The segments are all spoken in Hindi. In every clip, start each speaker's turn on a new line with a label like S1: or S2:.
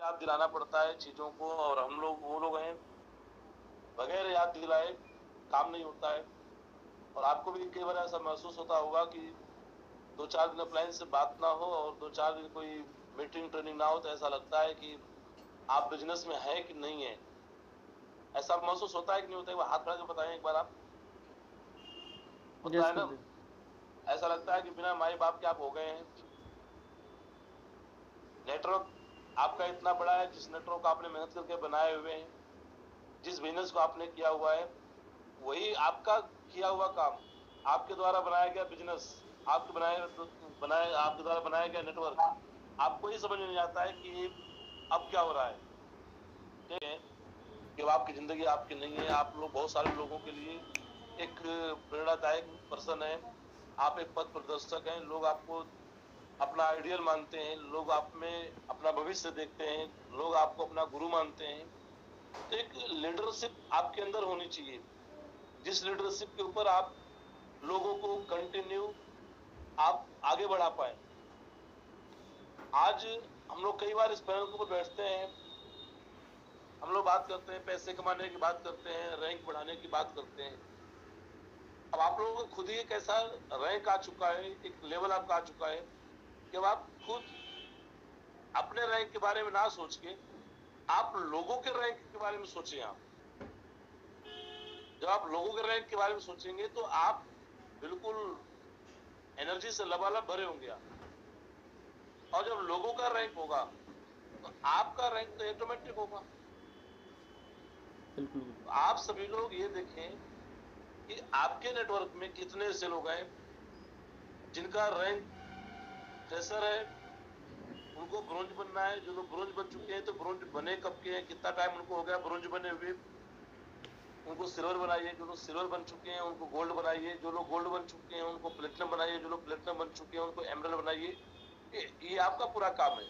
S1: याद दिलाना पड़ता है चीजों को, और हम लोग वो लोग हैं बगैर याद दिलाए काम नहीं होता है। और आपको भी कई बार ऐसा महसूस होता होगा कि 2-4 दिन अपलाइन से बात ना हो और 2-4 दिन कोई मीटिंग ट्रेनिंग ना हो तो ऐसा लगता है कि आप बिजनेस में है कि नहीं है। ऐसा महसूस होता है कि नहीं होता है? वो हाथ खड़ा के बताएं एक बार आप। होता है ना? ऐसा लगता है कि बिना माई बाप के आप हो गए हैं। नेटवर्क आपका इतना बड़ा है, जिस नेटवर्क को आपने मेहनत करके बनाए हुए हैं, जिस बिजनेस को आपने किया हुआ है, वही आपका किया हुआ काम, आपके द्वारा बनाया गया बिजनेस, आपके आपके द्वारा बनाया गया नेटवर्क, आपको ही समझ में नहीं आता है कि अब क्या हो रहा है। ठीक है कि आपकी जिंदगी आपकी नहीं है। आप लोग बहुत सारे लोगों के लिए एक प्रेरणादायक पर्सन है। आप एक पथ प्रदर्शक हैं। लोग आपको अपना आइडियल मानते हैं, लोग आप में अपना भविष्य देखते हैं, लोग आपको अपना गुरु मानते हैं। तो एक लीडरशिप आपके अंदर होनी चाहिए, जिस लीडरशिप के ऊपर आप लोगों को कंटिन्यू आप आगे बढ़ा पाए। आज हम लोग कई बार इस पैनल के ऊपर बैठते हैं, हम लोग बात करते हैं, पैसे कमाने की बात करते हैं, रैंक बढ़ाने की बात करते हैं। अब आप लोगों को खुद ही एक ऐसा रैंक आ चुका है, एक लेवल आपका आ चुका है कि अब आप खुद अपने रैंक के बारे में ना सोच के आप लोगों के रैंक के बारे में सोचें। आप जब आप लोगों के रैंक के बारे में सोचेंगे तो आप बिल्कुल एनर्जी से लबालब भरे होंगे आप। और जब लोगों का रैंक होगा तो आपका रैंक तो ऑटोमेटिक होगा।
S2: बिल्कुल।
S1: आप सभी लोग ये देखें कि आपके नेटवर्क में कितने ऐसे लोग हैं जिनका रैंक फ्रेशर है, उनको ब्रोंज बनना है। जो लोग ब्रोंज बन चुके हैं तो ब्रोंज बने कब के हैं, कितना टाइम उनको हो गया ब्रोंज बने हुए, उनको सिल्वर बनाइए। जो लोग सिल्वर बन चुके हैं उनको गोल्ड बनाइए। जो लोग गोल्ड बन चुके हैं उनको प्लेटिनम बनाइए। जो लोग प्लेटिनम बन चुके हैं उनको एमरल्ड बनाइए। ये आपका पूरा काम है।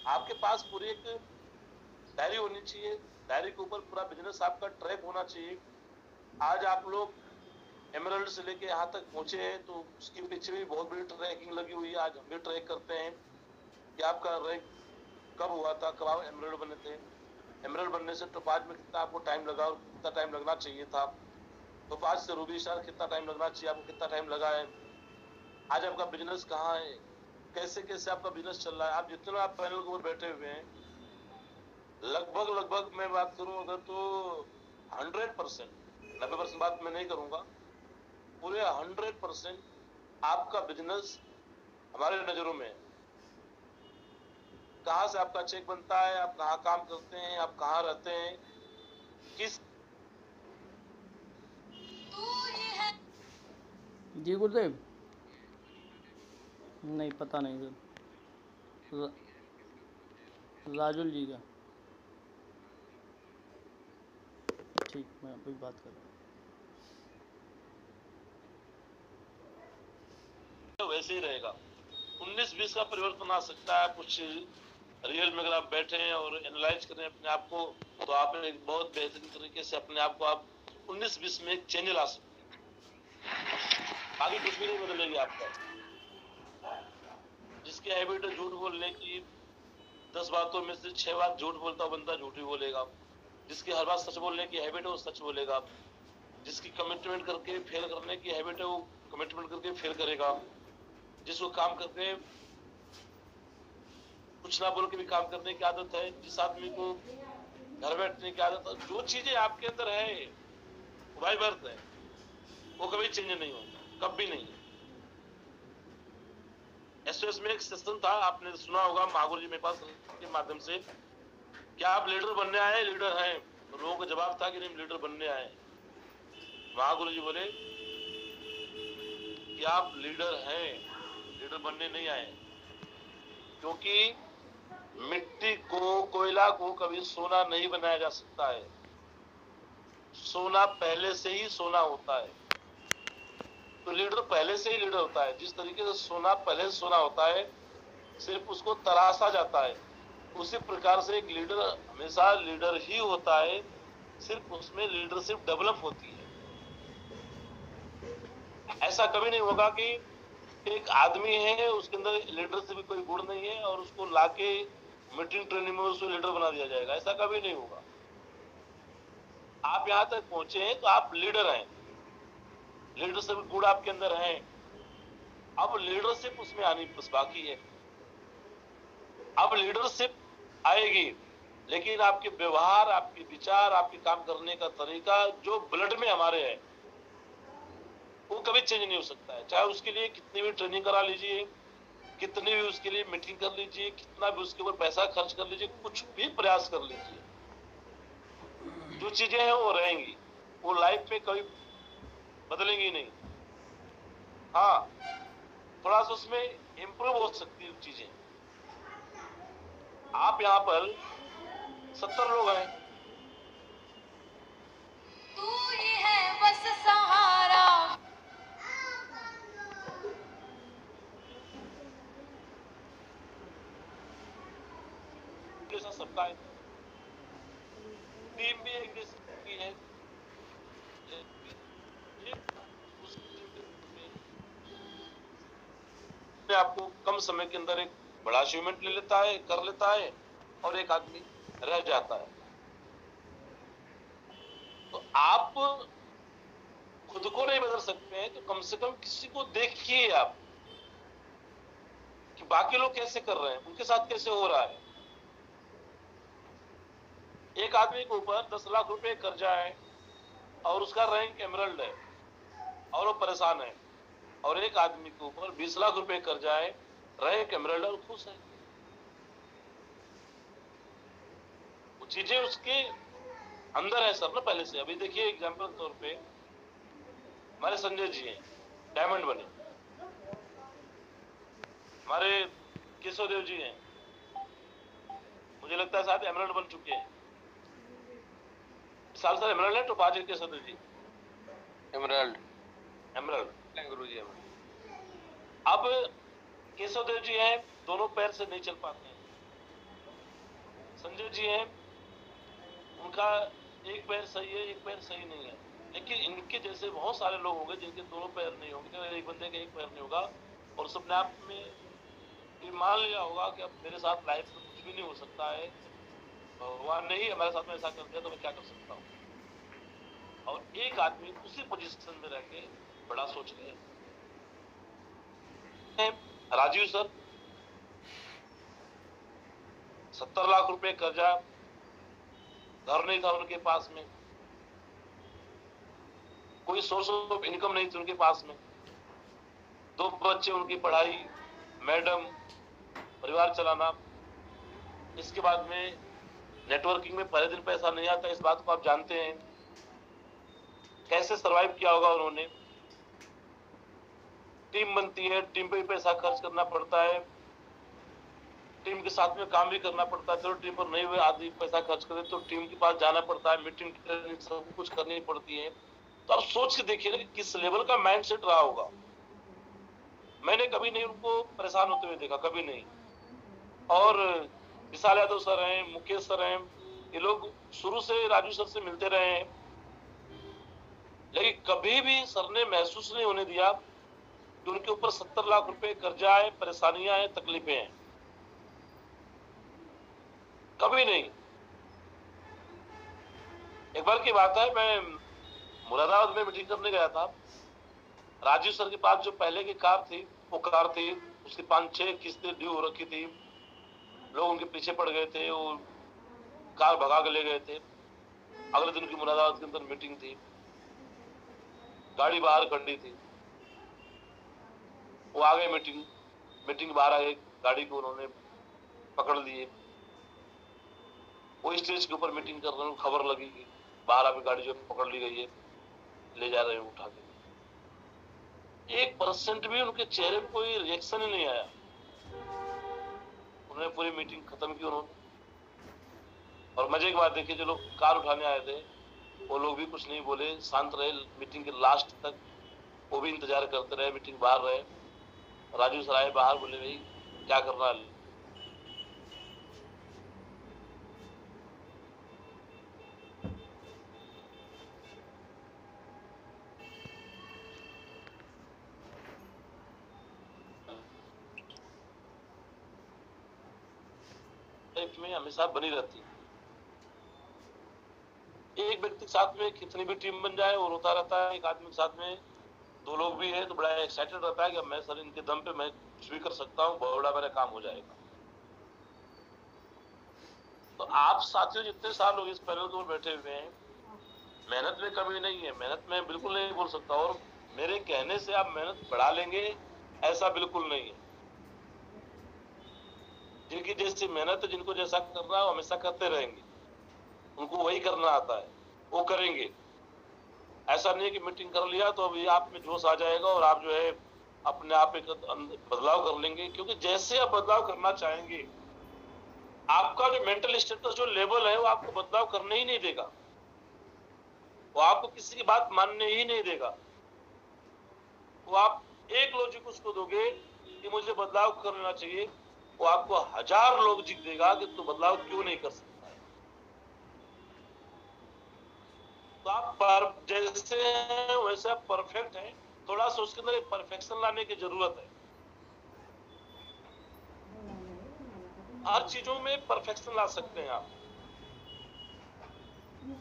S1: आपके पास पूरी एक डायरी होनी चाहिए, डायरी के ऊपर पूरा बिजनेस आपका ट्रैक होना चाहिए। आज आप लोग एमरल्ड से लेके यहाँ तक पहुंचे हैं तो उसके पीछे भी बहुत बड़ी ट्रैकिंग लगी हुई है। आज हम भी ट्रैक करते हैं कि आपका रैंक कब हुआ था, कब आप एमरल्ड बने थे, एमरल्ड बनने से टोपाज में कितना आपको टाइम लगा और कितना टाइम लगना चाहिए था, टोपाज से रूबी स्टार कितना टाइम लगना चाहिए, आपको कितना टाइम लगा है, आज आपका बिजनेस कहाँ है, कैसे कैसे आपका बिजनेस चल रहा है। आप जितने आप पैनल के ऊपर बैठे हुए हैं, लगभग मैं बात करूं अगर तो 100%, 90% बात मैं नहीं करूंगा, पूरे 100% आपका बिजनेस हमारे नजरों में है। कहाँ से आपका चेक बनता है, आप कहाँ काम करते हैं, आप कहाँ रहते हैं, किस।
S2: जी गुरुदेव, नहीं पता नहीं सर। राजुल जी का। ठीक, मैं अभी बात कर रहा
S1: हूँ। वैसे ही रहेगा। 19-20 का परिवर्तन आ सकता है कुछ रियल में। अगर आप बैठे हैं और एनालाइज करें अपने आप को तो आप एक बहुत बेहतरीन तरीके से अपने आप को आप 19-20 में एक चेंज ला सकते हैं। आगे कुछ भी नहीं बदलेगी आपका। जिसकी हैबिट है झूठ बोलने की, 10 बातों में से 6 बात झूठ बोलता बंदा झूठ ही बोलेगा। जिसकी हर बात सच बोलने की हैबिट है वो सच बोलेगा। जिसकी कमिटमेंट करके फेल करने की हैबिट है वो कमिटमेंट करके फेल करेगा। जिसको काम करके कुछ ना बोल के भी काम करने की आदत है, जिस आदमी को घर बैठने की आदत है, जो चीजें आपके अंदर है बाय बर्थ है, वो कभी चेंज नहीं होगा, कभी नहीं। एसओएस में एक सेशन था, आपने सुना होगा, महागुरु जी मेरे पास के माध्यम से, क्या आप लीडर बनने आए? लीडर हैं। तो लोगों का जवाब था कि नहीं, लीडर बनने आए। महागुरु जी बोले कि आप लीडर हैं, लीडर बनने नहीं आए। क्योंकि मिट्टी को, कोयला को कभी सोना नहीं बनाया जा सकता है। सोना पहले से ही सोना होता है। तो लीडर पहले से ही लीडर होता है। जिस तरीके से सोना पहले से सोना होता है, सिर्फ उसको तराशा जाता है, उसी प्रकार से एक लीडर हमेशा लीडर ही होता है, सिर्फ उसमें लीडरशिप डेवलप होती है। ऐसा कभी नहीं होगा कि एक आदमी है उसके अंदर लीडरशिप कोई गुण नहीं है और उसको लाके मीटिंग ट्रेनिंग में उसको लीडर बना दिया जाएगा, ऐसा कभी नहीं होगा। आप यहाँ तक पहुंचे हैं तो आप लीडर हैं, लीडरशिप गुण आपके अंदर है। अब लीडरशिप उसमें आनी बस बाकी है। अब लीडरशिप आएगी, लेकिन आपके व्यवहार, आपके विचार, आपके काम करने का तरीका जो ब्लड में हमारे है वो कभी चेंज नहीं हो सकता है। चाहे उसके लिए कितनी भी ट्रेनिंग करा लीजिए, कितनी भी उसके लिए मीटिंग कर लीजिए, कितना भी उसके ऊपर पैसा खर्च कर लीजिए, कुछ भी प्रयास कर लीजिए, जो चीजें हैं वो रहेंगी, वो लाइफ में कभी बदलेंगी नहीं। हाँ, थोड़ा सा उसमें इंप्रूव हो सकती है चीजें। आप यहाँ पर 70 लोग हैं,
S3: तू ही है बस सहारा।
S1: जैसा सबका है, टीम भी एक जैसी है, उस टीम आपको कम समय के अंदर एक बड़ा अचीवमेंट ले लेता है, कर लेता है, और एक आदमी रह जाता है। तो आप खुद को नहीं बदल सकते हैं तो कम से कम किसी को देखिए आप कि बाकी लोग कैसे कर रहे हैं, उनके साथ कैसे हो रहा है। एक आदमी के ऊपर 10 लाख रुपए कर्जा है और उसका रैंक एमरल्ड है और वो परेशान है, और एक आदमी के ऊपर 20 लाख रुपए कर्जा है, रैंक एमरल्ड और खुश है। वो चीजें उसके अंदर है सर ना पहले से। अभी देखिए एग्जाम्पल तौर पे हमारे संजय जी हैं, डायमंड बने। हमारे केशव देव जी हैं, मुझे लगता है शायद एमरल्ड बन चुके हैं। इस साल सर एमरल्ड है तो आज केशव देव जी
S4: एमराल्ड
S1: एमरल्ड।
S4: गुरु जी
S1: अब केशव देव जी हैं, दोनों पैर से नहीं चल पाते हैं। संजय जी हैं, उनका एक पैर सही है, एक पैर सही नहीं है, लेकिन इनके जैसे बहुत सारे लोग होंगे जिनके दोनों पैर नहीं होंगे, एक बंदे का एक पैर नहीं होगा, और उस अपने आप में ये मान लिया होगा कि अब मेरे साथ लाइफ में कुछ भी नहीं हो सकता है, भगवान ने ही हमारे साथ में ऐसा कर दिया तो मैं क्या कर सकता हूँ। और एक आदमी उसी पोजीशन में रह के बड़ा सोच रहे हैं। राजीव सर 70 लाख रुपए कर्जा, घर नहीं था उनके पास में, कोई सोर्स ऑफ इनकम नहीं थी उनके पास में, 2 बच्चे, उनकी पढ़ाई, मैडम, परिवार चलाना। इसके बाद में नेटवर्किंग में पहले दिन पैसा नहीं आता, इस बात को आप जानते हैं। कैसे सरवाइव किया होगा उन्होंने। टीम बनती है, टीम पे भी पैसा खर्च करना पड़ता है, टीम के साथ में काम भी करना पड़ता है। चलो टीम पर नहीं हुए, आदमी पैसा खर्च करे तो टीम के पास जाना पड़ता है, मीटिंग सब कुछ करनी पड़ती है। तो आप सोच के देखिए ना कि किस लेवल का माइंडसेट रहा होगा। मैंने कभी नहीं उनको परेशान होते हुए देखा, कभी नहीं। और विशाल यादव सर हैं, मुकेश सर हैं, ये लोग शुरू से राजू सर से मिलते रहे हैं, लेकिन कभी भी सर ने महसूस नहीं होने दिया कि उनके ऊपर 70 लाख रुपए कर्जा है, परेशानियां हैं, तकलीफें हैं, कभी नहीं। एक बार की बात है, मैं मुरादाबाद में मीटिंग करने गया था। राजीव सर के पास जो पहले की कार थी, वो कार थी, उसकी 5-6 किस्तें ड्यू हो रखी थी, लोग उनके पीछे पड़ गए थे, वो कार भगा के ले गए थे। अगले दिन की मुरादाबाद के अंदर मीटिंग थी, गाड़ी बाहर खड़ी थी, वो आ गए, मीटिंग बाहर आ गए, गाड़ी को उन्होंने पकड़ लिए। वो स्टेज के ऊपर मीटिंग कर रहे हैं, खबर लगी कि बाहर आके गाड़ी जो पकड़ ली गई है, ले जा रहे हैं उठा के। 1% भी उनके चेहरे पे कोई रिएक्शन ही नहीं आया। उन्होंने पूरी मीटिंग खत्म की उन्होंने। और मजे की बात देखिए, जो लोग कार उठाने आए थे वो लोग भी कुछ नहीं बोले, शांत रहे मीटिंग के लास्ट तक। वो भी इंतजार करते रहे, मीटिंग बाहर रहे। राजू सर आए बाहर, बोले भाई क्या करना है। लाइफ में हमेशा बनी रहती है। एक व्यक्ति के साथ में कितनी भी टीम बन जाए वो रोता रहता है, एक आदमी के साथ में 2 लोग भी है तो बड़ा एक्साइटेड रहता है कि मैं सर इनके दम पे मैं कुछ भी कर सकता हूँ, बहुत बड़ा मेरा काम हो जाएगा। तो आप साथियों जितने साल लोग इस पैनल पर बैठे हुए हैं, मेहनत में कमी नहीं है, मेहनत में बिल्कुल नहीं बोल सकता, और मेरे कहने से आप मेहनत बढ़ा लेंगे ऐसा बिल्कुल नहीं है। जिनकी जैसी मेहनत है, जिनको जैसा करना है वो हमेशा करते रहेंगे, उनको वही करना आता है वो करेंगे। ऐसा नहीं है कि मीटिंग कर लिया तो अभी आप में जोश आ जाएगा और आप जो है अपने आप एक बदलाव कर लेंगे, क्योंकि जैसे आप बदलाव करना चाहेंगे आपका जो मेंटल स्टेटस जो लेवल है वो आपको बदलाव करने ही नहीं देगा, वो आपको किसी की बात मानने ही नहीं देगा। वो आप एक लॉजिक उसको दोगे कि मुझे बदलाव करना चाहिए, वो आपको 1000 लॉजिक देगा कि तू बदलाव क्यों नहीं कर सकता है। तो आप जैसे हैं वैसे आप परफेक्ट है, थोड़ा सा उसके अंदर एक परफेक्शन लाने की जरूरत है। हर चीजों में परफेक्शन ला सकते हैं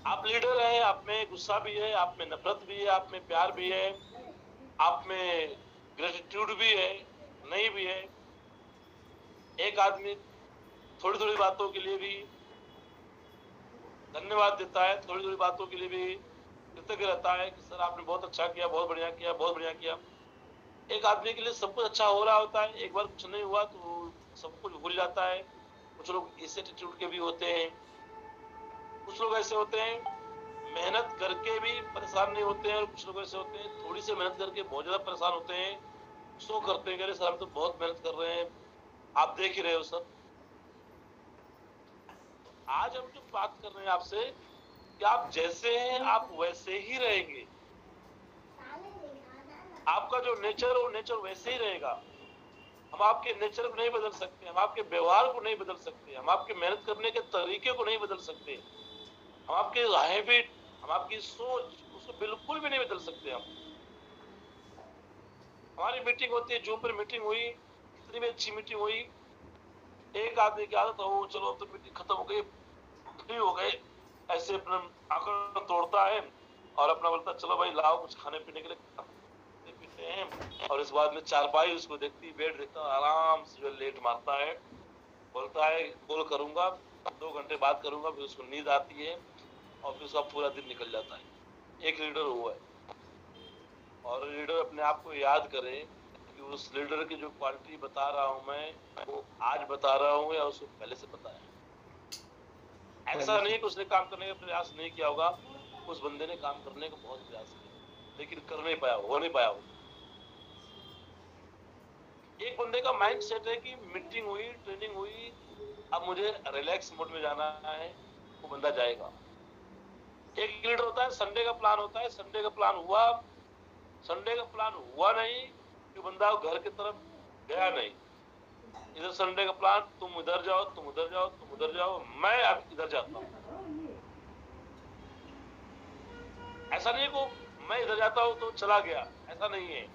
S1: आप लीडर हैं, आप में गुस्सा भी है, आप में नफरत भी है, आप में प्यार भी है, आप में ग्रेटिट्यूड भी है, नहीं भी है। एक आदमी थोड़ी थोड़ी बातों के लिए भी धन्यवाद देता है, थोड़ी थोड़ी बातों के लिए भी कृतज्ञ रहता है कि सर आपने बहुत अच्छा किया, बहुत बढ़िया किया, बहुत बढ़िया किया। एक आदमी के लिए सब कुछ अच्छा हो रहा होता है, एक बार कुछ नहीं हुआ तो सब कुछ भूल जाता है। कुछ लोग इस एटीट्यूड के भी होते हैं, कुछ लोग ऐसे होते हैं मेहनत करके भी परेशान नहीं होते हैं, और कुछ लोग ऐसे होते हैं थोड़ी सी मेहनत करके बहुत ज्यादा परेशान होते हैं, सो करते हैं सर हम तो बहुत मेहनत कर रहे हैं, आप देख ही रहे हो सर। आज हम जो बात कर रहे हैं आपसे कि आप जैसे हैं आप वैसे ही रहेंगे, आपका जो नेचर है वो नेचर वैसे ही रहेगा। हम आपके नेचर को नहीं बदल सकते, हम आपके व्यवहार को नहीं बदल सकते, हम आपके मेहनत करने के तरीके को नहीं बदल सकते, हम आपके हैबिट, हम आपकी सोच उसको बिल्कुल भी नहीं बदल सकते। हम हमारी मीटिंग होती है, जूम पर मीटिंग हुई, कितनी भी अच्छी मीटिंग हुई, एक आदमी की आदत हो चलो तो मीटिंग खत्म हो गई, फ्री हो गए, ऐसे अपना आंकड़ा तोड़ता है और अपना बोलता चलो भाई लाओ कुछ खाने पीने के लिए पीते हैं, और इस बाद में चारपाई उसको देखती, बेड देखता, आराम से जो लेट मारता है, बोलता है कॉल करूंगा 2 घंटे बाद करूंगा, फिर उसको नींद आती है और फिर उसका पूरा दिन निकल जाता है। एक लीडर हुआ है, और लीडर अपने आप को याद करे कि उस लीडर की जो क्वालिटी बता रहा हूं मैं वो आज बता रहा हूं या उसको पहले से पता है। ऐसा नहीं कि उसने काम करने का प्रयास नहीं किया होगा, उस बंदे ने काम करने का बहुत प्रयास किया लेकिन कर नहीं पाया, हो नहीं पाया। एक बंदे का माइंड सेट है कि मीटिंग हुई, ट्रेनिंग हुई, अब मुझे रिलैक्स मोड में जाना है, वो बंदा जाएगा। एक लीडर होता है संडे का प्लान होता है, संडे का प्लान हुआ नहीं कि बंदा घर की तरफ गया नहीं, इधर संडे का प्लान, तुम उधर जाओ, तुम उधर जाओ, तुम उधर जाओ, मैं अब इधर जाता हूँ। ऐसा नहीं को मैं इधर जाता हूँ तो चला गया, ऐसा नहीं है।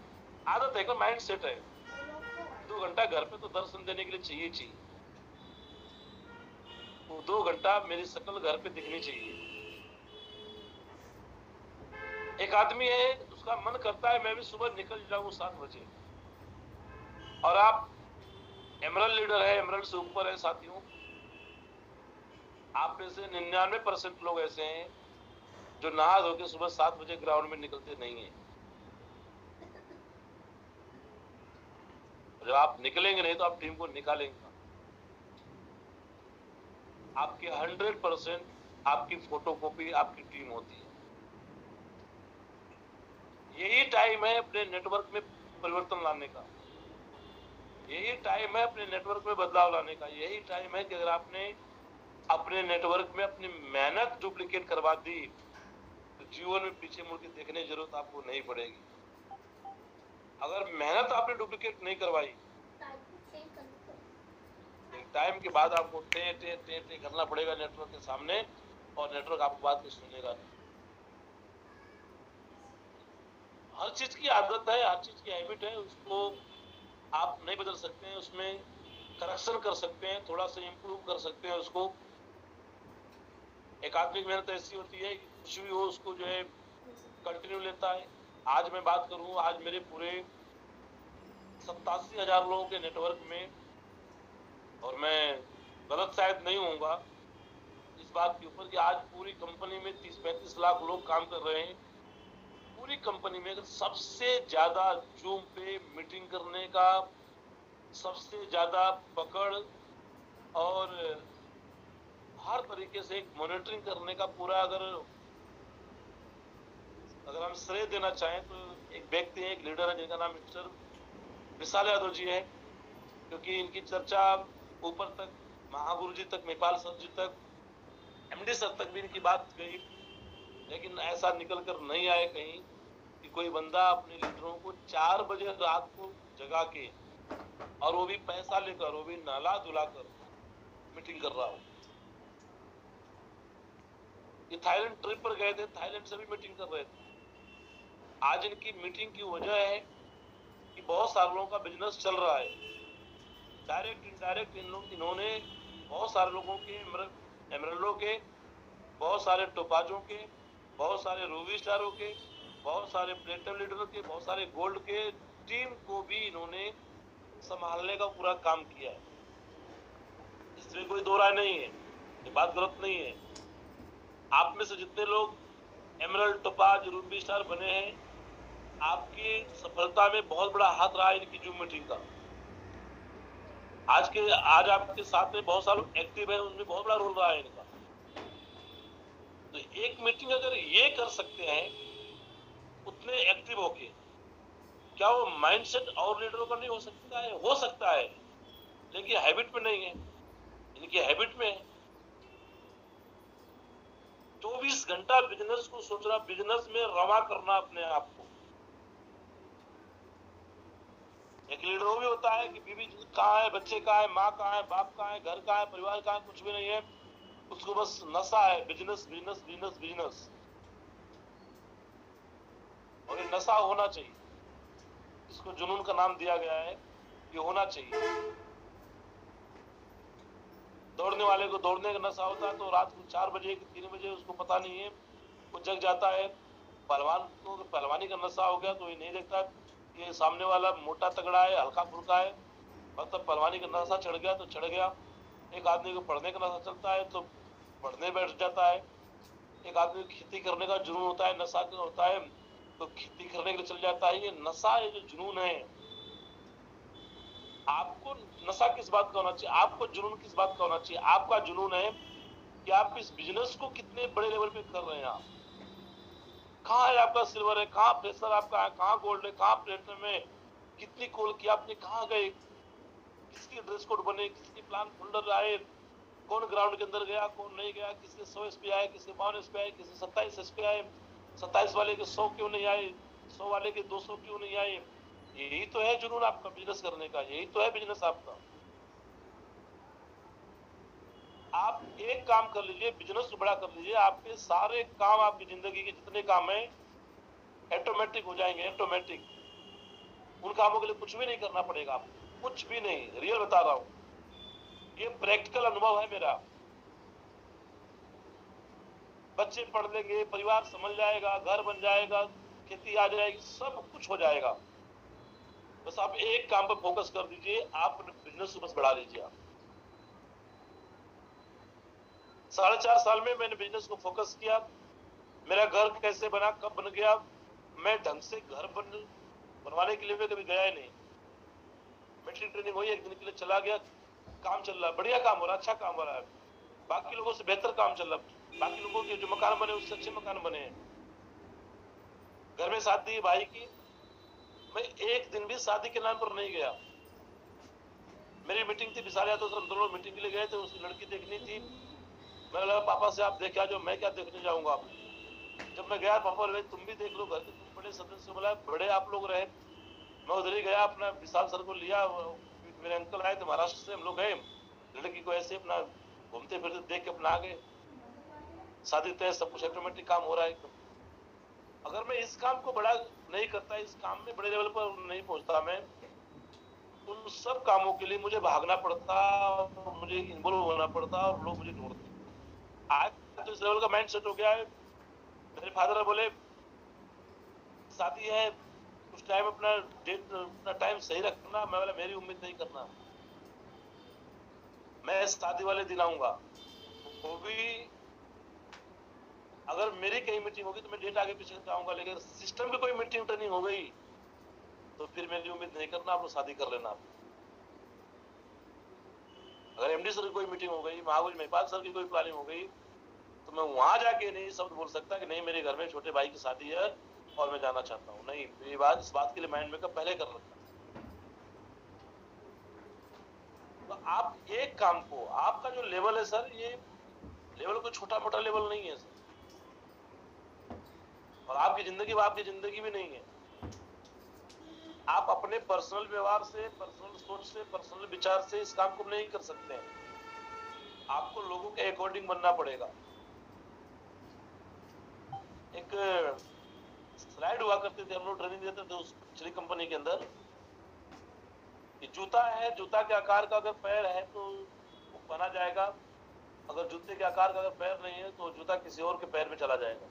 S1: आदत है, माइंड सेट है। 2 घंटा घर पे तो दर्शन देने के लिए चाहिए, वो 2 घंटा मेरी शक्ल घर पे दिखनी चाहिए। एक आदमी है उसका मन करता है मैं भी सुबह निकल जाऊं 7 बजे, और आप एमरल्ड लीडर है, एमरल्ड से ऊपर है साथियों, आप में से 99% लोग ऐसे हैं जो नहा धो के सुबह 7 बजे ग्राउंड में निकलते नहीं है। जब आप निकलेंगे नहीं तो आप टीम को निकालेंगे। आपके 100% आपकी फोटोकॉपी आपकी टीम होती है। यही टाइम है अपने नेटवर्क में परिवर्तन लाने का, यही टाइम है अपने नेटवर्क में बदलाव लाने का, यही टाइम है कि अगर आपने अपने नेटवर्क में अपनी मेहनत डुप्लीकेट करवा दी तो जीवन में पीछे मुड़ के देखने की जरूरत आपको नहीं पड़ेगी। अगर मेहनत आपने डुप्लीकेट नहीं करवाई, टाइम के बाद आपको टे टे टे टे करना पड़ेगा नेटवर्क के सामने, और नेटवर्क आपकी बात को सुनेगा नहीं। हर चीज की आदत है, हर चीज की हैबिट है, उसको आप नहीं बदल सकते हैं, उसमें करेक्शन कर सकते हैं, थोड़ा सा इम्प्रूव कर सकते हैं उसको। एकात्मिक मेहनत ऐसी होती है कि कुछ भी हो उसको जो है कंटिन्यू लेता है। आज मैं बात करूं, आज मेरे पूरे 87,000 लोगों के नेटवर्क में, और मैं गलत शायद नहीं होऊंगा इस बात के ऊपर कि आज पूरी कंपनी में 30-35 लाख लोग काम कर रहे हैं। पूरी कंपनी में अगर सबसे ज्यादा जूम पे मीटिंग करने का, सबसे ज्यादा पकड़ और हर तरीके से एक मॉनिटरिंग करने का पूरा अगर हम श्रेय देना चाहें तो एक व्यक्ति है, एक लीडर है जिनका नाम मिस्टर विशाल यादव जी है। क्योंकि इनकी चर्चा ऊपर तक, महागुरु जी तक, नेपाल सर जी तक, एमडी सर तक भी इनकी बात गई, लेकिन ऐसा निकल कर नहीं आए कहीं कि कोई बंदा अपने लीडरों को 4 बजे रात को जगा के, और वो भी पैसा लेकर, वो भी नहला धुला कर मीटिंग कर रहा हो। ये थाईलैंड ट्रिप पर गए थे, थाईलैंड से भी मीटिंग कर रहे थे। आज इनकी मीटिंग की वजह है कि बहुत सारे लोगों का बिजनेस चल रहा है, डायरेक्ट इनडायरेक्ट। इन्होंने बहुत सारे लोगों के, एमरल्डो के, बहुत सारे टोपाजों के, बहुत सारे रूबी स्टारों के, बहुत सारे प्लेटिनम लीडरों के, बहुत सारे गोल्ड के टीम को भी इन्होंने संभालने का पूरा काम किया है। इसमें कोई दो राय नहीं है, ये बात गलत नहीं है। आप में से जितने लोग एमरल्ड, टोपाज, रूबी स्टार बने हैं, आपकी सफलता में बहुत बड़ा हाथ रहा है इनकी जूम मीटिंग का। आज आपके साथ में बहुत सारे लोग एक्टिव है, उनमें बहुत बड़ा रोल रहा है इनका। तो एक मीटिंग अगर ये कर सकते हैं उतने एक्टिव होके, क्या वो माइंडसेट और लीडरों का नहीं हो सकता है? हो सकता है, लेकिन हैबिट में नहीं है। इनकी हैबिट में है 24 घंटा बिजनेस को सोचना, बिजनेस में रवा करना अपने आप को। एक लीडर वो भी होता है कि बीवी कहाँ है, बच्चे कहाँ है, माँ कहाँ है, बाप कहाँ है, घर कहाँ है, परिवार कहाँ है, कुछ भी नहीं है, उसको बस नशा है बिजनेस बिजनेस बिजनेस बिजनेस। और ये नशा होना चाहिए, इसको जुनून का नाम दिया गया है, ये होना चाहिए। दौड़ने वाले को दौड़ने का नशा होता है तो रात को 4 बजे 3 बजे उसको पता नहीं है, वो जग जाता है। पहलवान को पहलवानी का नशा हो गया तो ये नहीं देखता ये सामने वाला मोटा तगड़ा है, हल्का फुल्का है, मतलब पहलवानी का नशा चढ़ गया तो चढ़ गया। एक आदमी को पढ़ने का नशा चलता है तो पढ़ने बैठ जाता है। एक आदमी को खेती करने का जुनून होता है, नशा होता है तो खेती करने के लिए चल जाता है। ये नशा, ये जो जुनून है, आपको नशा किस बात का होना चाहिए, आपको जुनून किस बात का होना चाहिए? आपका जुनून है कि आप इस बिजनेस को कितने बड़े लेवल पे कर रहे हैं। आप कहाँ है, आपका सिल्वर है, कहाँ प्रेशर आपका है, कहाँ गोल्ड है, कहाँ प्लेटिनम है, कितनी कॉल की आपने, कहाँ गए, किसकी ड्रेस कोड बने, किसकी प्लान फोल्डर आए, कौन ग्राउंड के अंदर गया, कौन नहीं गया, किसके 100 SP आए, किसके 52 SP आए, किसके 27 SP आए, 27 वाले के 100 क्यों नहीं आए, 100 वाले के 200 क्यों नहीं आए? यही तो है जुनून आपका बिजनेस करने का, यही तो है बिजनेस आपका। आप एक काम कर लीजिए, बिजनेस को बड़ा कर लीजिए, आपके सारे काम, आपकी जिंदगी के जितने काम हैं ऑटोमेटिक हो जाएंगे, ऑटोमेटिक। उन कामों के लिए कुछ भी नहीं करना पड़ेगा आपको, कुछ भी नहीं। रियल बता रहा हूं, ये प्रैक्टिकल अनुभव है मेरा। बच्चे पढ़ लेंगे, परिवार संभल जाएगा, घर बन जाएगा, खेती आ जाएगी, सब कुछ हो जाएगा। बस आप एक काम पर फोकस कर दीजिए, आप बिजनेस को बस बढ़ा लीजिए। आप 4.5 साल में मैंने बिजनेस को फोकस किया। मेरा घर कैसे बना, कब बन गया, मैं ढंग से घर बनवाने के लिए मैं कभी गया ही नहीं। मेरी ट्रेनिंग हुई, एक दिन के लिए चला गया, काम चल रहा है, बढ़िया काम हो रहा है, अच्छा काम हो रहा है, बाकी लोगों से बेहतर काम चल रहा है, बाकी लोगों के जो मकान बने उससे अच्छे मकान बने हैं। घर में शादी भाई की, मैं एक दिन भी शादी के नाम पर नहीं गया। मेरी मीटिंग थी विशाल यादव सर, हम दोनों मीटिंग के लिए गए थे, उसकी लड़की देखनी थी। मैंने लगा पापा से आप देख आ जाओ, मैं क्या देखने जाऊंगा। जब मैं गया, पापा बोले तुम भी देख लो घर के, तुम बड़े सदस्य, बोला बड़े आप लोग रहे। मैं उधर ही गया, अपना विशाल सर को लिया, मेरे अंकल आए थे महाराष्ट्र से, हम लोग गए, लड़की को ऐसे अपना घूमते फिरते देख के अपना आ गए। शादी तय, सब कुछ ऑटोमेटिक काम हो रहा है। अगर मैं इस काम को बड़ा नहीं करता, इस काम में बड़े लेवल पर नहीं पहुंचता मैं, उन सब कामों के लिए मुझे भागना पड़ता, मुझे इन्वॉल्व होना पड़ता और लोग मुझे ढूंढते। आज तो इस लेवल का माइंड सेट हो गया है। मेरे फादर बोले शादी है, उस टाइम अपना डेट अपना टाइम सही रखना। मैं बोला मेरी उम्मीद नहीं करना, मैं शादी वाले दिन आऊंगा, वो भी अगर मेरी कहीं मीटिंग होगी तो मैं डेट आगे पीछे आऊंगा, लेकिन सिस्टम की कोई मीटिंग टर्निंग हो गई तो फिर मेरी उम्मीद नहीं करना, आप लोग शादी कर लेना। अगर एमडी सर की कोई मीटिंग हो गई, महाबली महिपाल सर की कोई प्लानिंग हो गई, तो मैं वहां जाके नहीं शब्द बोल सकता कि नहीं मेरे घर में छोटे भाई की शादी है और मैं जाना चाहता हूँ। नहीं, ये बात इस बात के लिए माइंड मेकअप पहले कर रखा। तो आप एक काम को, आपका जो लेवल है सर, ये लेवल कोई छोटा मोटा लेवल नहीं है सर, और आपकी जिंदगी भी नहीं है। आप अपने पर्सनल व्यवहार से, पर्सनल सोच से, पर्सनल विचार से इस काम को नहीं कर सकते हैं। आपको लोगों के अकॉर्डिंग बनना पड़ेगा। एक स्लाइड हुआ करते थे, हम लोग ट्रेनिंग देते थे उस पिछली कंपनी के अंदर, कि जूता है, जूता के आकार का अगर पैर है तो वो पहना जाएगा, अगर जूते के आकार का अगर पैर नहीं है तो जूता किसी और के पैर में चला जाएगा।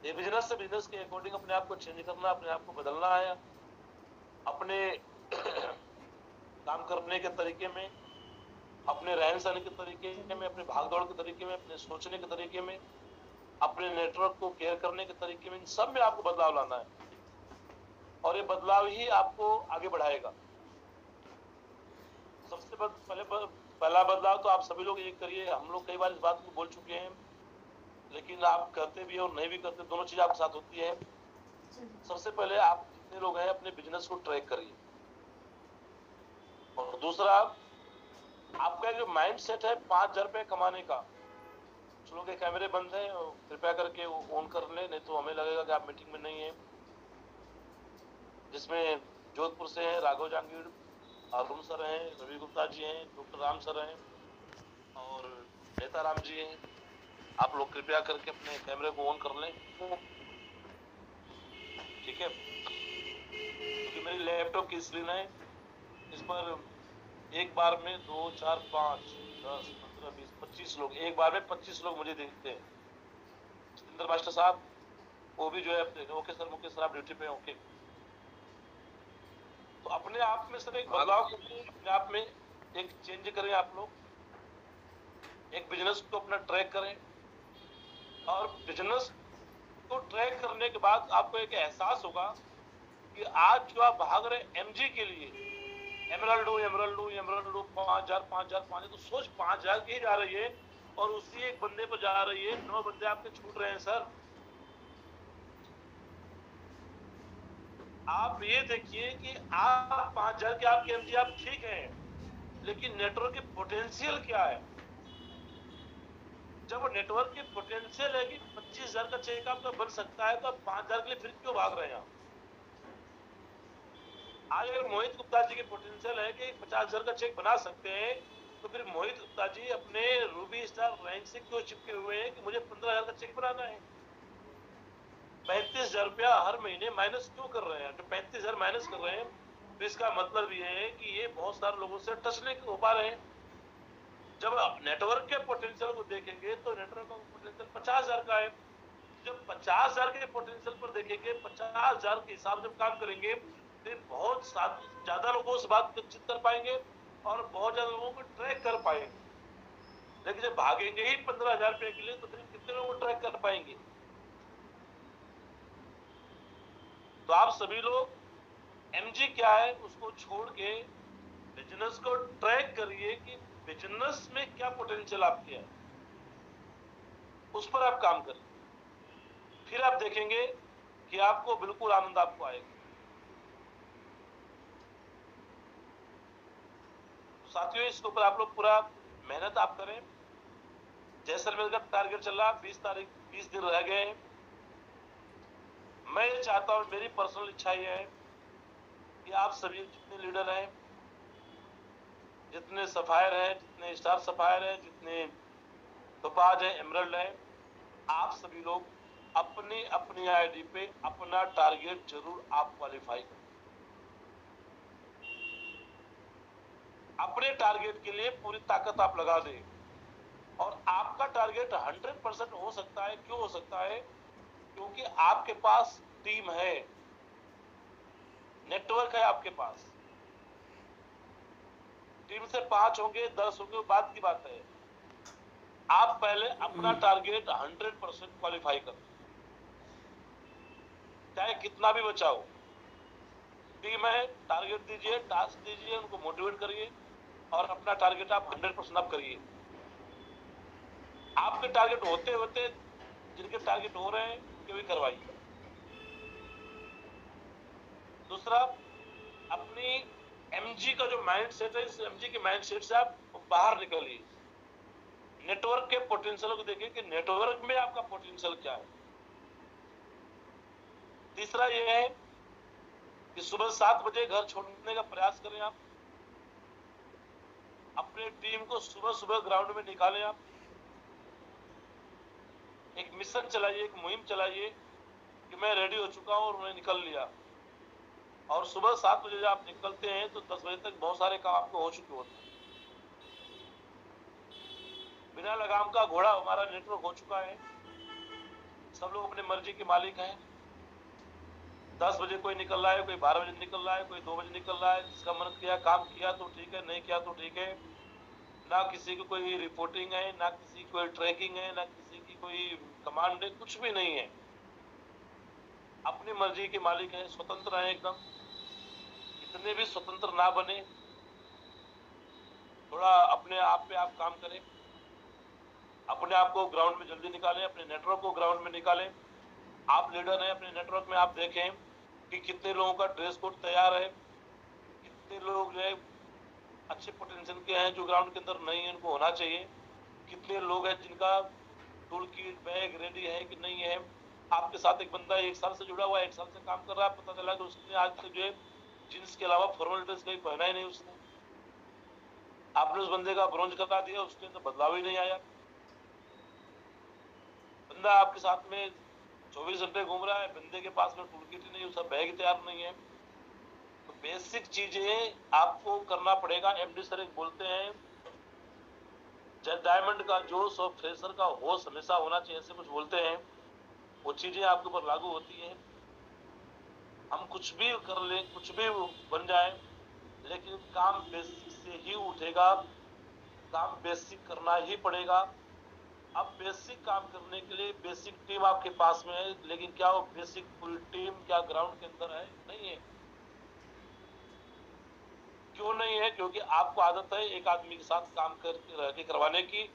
S1: ये बिजनेस से बिजनेस के अकॉर्डिंग अपने आप को चेंज करना, अपने आप को बदलना है, अपने काम करने के तरीके में, अपने रहन सहन के तरीके में, अपने भागदौड़ के तरीके में, अपने सोचने के तरीके में, अपने नेटवर्क को केयर करने के तरीके में, इन सब में आपको बदलाव लाना है, और ये बदलाव ही आपको आगे बढ़ाएगा। सबसे पहला बदलाव तो आप सभी लोग ये करिए, हम लोग कई बार इस बात को बोल चुके हैं, लेकिन आप करते भी और नहीं भी करते, दोनों चीज आपके साथ होती है। सबसे पहले आप जितने लोग हैं अपने बिजनेस को ट्रैक करिए, और दूसरा आपका जो माइंड सेट है 5,000 रुपए कमाने का, कुछ लोग के कैमरे बंद है, कृपया करके ऑन कर ले, नहीं तो हमें लगेगा कि आप मीटिंग में नहीं है। जिसमें जोधपुर से हैं राघव जहांगीर, अरुण सर हैं, रवि गुप्ता जी हैं, डॉक्टर राम सर हैं और नेता राम जी हैं। आप लोग कृपया करके अपने कैमरे को ऑन कर लें, ठीक है? क्योंकि मेरी लैपटॉप की स्क्रीन है, इस पर एक बार में 2, 4, 5, 10, 15, 20, 25 लोग, एक बार में 25 लोग मुझे देखते हैं। सतेंद्र मास्टर साहब वो भी जो है, ओके सर, मुकेश सर आप ड्यूटी पे, ओके। तो अपने आप में सर एक बदलाव करें, अपने आप में एक चेंज करें आप लोग, एक बिजनेस को अपना ट्रैक करें, और बिजनेस को ट्रैक करने के बाद आपको एक एहसास होगा कि आज जो आप भाग रहे एमजी के लिए, एमरल्ड 5,000 तो सोच 5,000 की जा रही है, और उसी एक बंदे पर जा रही है, 9 बंदे आपके छूट रहे हैं सर। आप ये देखिए कि आप 5,000 के आपके एमजी आप ठीक है, लेकिन नेटवर्क की पोटेंशियल क्या है? जब नेटवर्क की पोटेंशियल है कि 25,000 का चेक आपका बन सकता है, तो आप 5,000 के लिए फिर क्यों भाग रहे हैं? आज अगर मोहित गुप्ता जी की पोटेंशियल है कि 50,000 का चेक बना सकते हैं, तो फिर मोहित गुप्ता जी अपने रूबी स्टार रैंक से क्यों चिपके हुए हैं कि मुझे 15,000 का चेक बनाना है? 35,000 रुपया हर महीने माइनस क्यों कर रहे हैं? तो 35,000 माइनस कर रहे हैं, तो इसका मतलब ये है कि ये बहुत सारे लोगों से टच नहीं हो पा रहे हैं। जब नेटवर्क के पोटेंशियल को देखेंगे तो नेटवर्क का पोटेंशियल 50,000 का है। जब 50,000 के पोटेंशियल पर देखेंगे, 50,000 के हिसाब से काम करेंगे, तो बहुत ज्यादा लोगों से बातचीत कर पाएंगे और बहुत ज्यादा लोगों को ट्रैक कर पाएंगे। लेकिन जब भागेंगे ही 15,000 रुपए के लिए, तो फिर कितने लोगों को ट्रैक कर पाएंगे? तो आप सभी लोग एमजी क्या है उसको छोड़ के बिजनेस को ट्रैक करिए कि बिजनेस में क्या पोटेंशियल आपके है, उस पर आप काम करिए। फिर आप देखेंगे कि आपको बिल्कुल आनंद आपको आएगा। साथियों, इसके ऊपर आप लोग पूरा मेहनत आप करें। जैसलमेर का टारगेट चल रहा है, 20 दिन रह गए हैं। मैं ये चाहता हूं, मेरी पर्सनल इच्छा ये है कि आप सभी जितने लीडर हैं, जितने सफायर हैं, जितने स्टार सफायर हैं, जितने टोपाज हैं, एमरल्ड हैं, आप सभी लोग अपनी अपनी आईडी पे अपना टारगेट जरूर आप क्वालिफाई करें। अपने टारगेट के लिए पूरी ताकत आप लगा दें, और आपका टारगेट 100% हो सकता है। क्यों हो सकता है? क्योंकि आपके पास टीम है, नेटवर्क है आपके पास। टीम से 5 होंगे 10 होंगे बात की बात है। आप पहले अपना टारगेट 100% क्वालिफाई करें, चाहे कितना भी बचाओ। टीम है, टारगेट दीजिए, टास्क दीजिए, उनको मोटिवेट करिए और अपना टारगेट आप 100% आप करिए। आपके टारगेट होते होते जिनके टारगेट हो रहे हैं उनके भी करवाइए। दूसरा, अपनी एमजी का जो माइंड सेट है, इस एमजी के माइंड सेट से आप बाहर निकलिए। नेटवर्क के पोटेंशियल को देखिए कि नेटवर्क में आपका पोटेंशियल क्या है। तीसरा यह है कि सुबह 7 बजे घर छोड़ने का प्रयास करें। आप अपने टीम को सुबह सुबह ग्राउंड में निकालें। आप एक मिशन चलाइए, एक मुहिम चलाइए कि मैं रेडी हो चुका हूं और मैं निकल लिया। और सुबह 7 बजे जब आप निकलते हैं तो 10 बजे तक बहुत सारे काम आपको हो चुके होते हैं। बिना लगाम का घोड़ा हमारा नेटवर्क हो चुका है। सब लोग अपने मर्जी के मालिक हैं। 10 बजे कोई निकल रहा है, कोई 12 बजे निकल रहा है, कोई 2 बजे निकल रहा है। जिसका मन किया काम किया तो ठीक है, नहीं किया तो ठीक है। ना किसी की कोई रिपोर्टिंग है, ना किसी की कोई ट्रैकिंग है, ना किसी की कोई कमांड है, कुछ भी नहीं है। अपनी मर्जी के मालिक है, स्वतंत्र है एकदम। इतने भी स्वतंत्र ना बने, थोड़ा अपने आप पे आप काम करें। अपने आप को ग्राउंड में जल्दी निकालें, अपने नेटवर्क को ग्राउंड में निकालें। आप लीडर हैं, अपने नेटवर्क में आप देखें कि कितने लोगों का ड्रेस कोड तैयार है, कितने लोग जो है अच्छे पोटेंशियल के हैं जो ग्राउंड के अंदर नहीं है, उनको होना चाहिए। कितने लोग हैं जिनका टूल किट बैग रेडी है कि नहीं है। आपके साथ एक बंदा 1 साल से जुड़ा हुआ है, 1 साल से काम कर रहा है, पता चला कि उसने आज तक जो है जींस के अलावा फॉर्मल ड्रेस कहीं पहना ही नहीं उसने। आपने उस बंदे का ब्रोंज करा दिया, उसके अंदर बदलाव ही नहीं आया। बंदा आपके साथ में 24 घंटे घूम रहा है, बंदे के पास में टूल किट ही नहीं, उसका बैग तैयार नहीं है। तो बेसिक चीजें आपको करना पड़ेगा। एमडी सर एक बोलते हैं, डायमंड का जोश और फ्रेशर का होश हमेशा होना चाहिए, ऐसे कुछ बोलते हैं। वो चीजें आपके ऊपर लागू होती है। हम कुछ भी कर ले, कुछ भी बन जाए, लेकिन काम बेसिक से ही उठेगा। काम बेसिक करना ही पड़ेगा। अब बेसिक काम करने के लिए बेसिक टीम आपके पास में है, लेकिन क्या वो बेसिक पूरी टीम क्या ग्राउंड के अंदर है? नहीं है। क्यों नहीं है? क्योंकि आपको आदत है एक आदमी के साथ काम करके रह के करवाने की।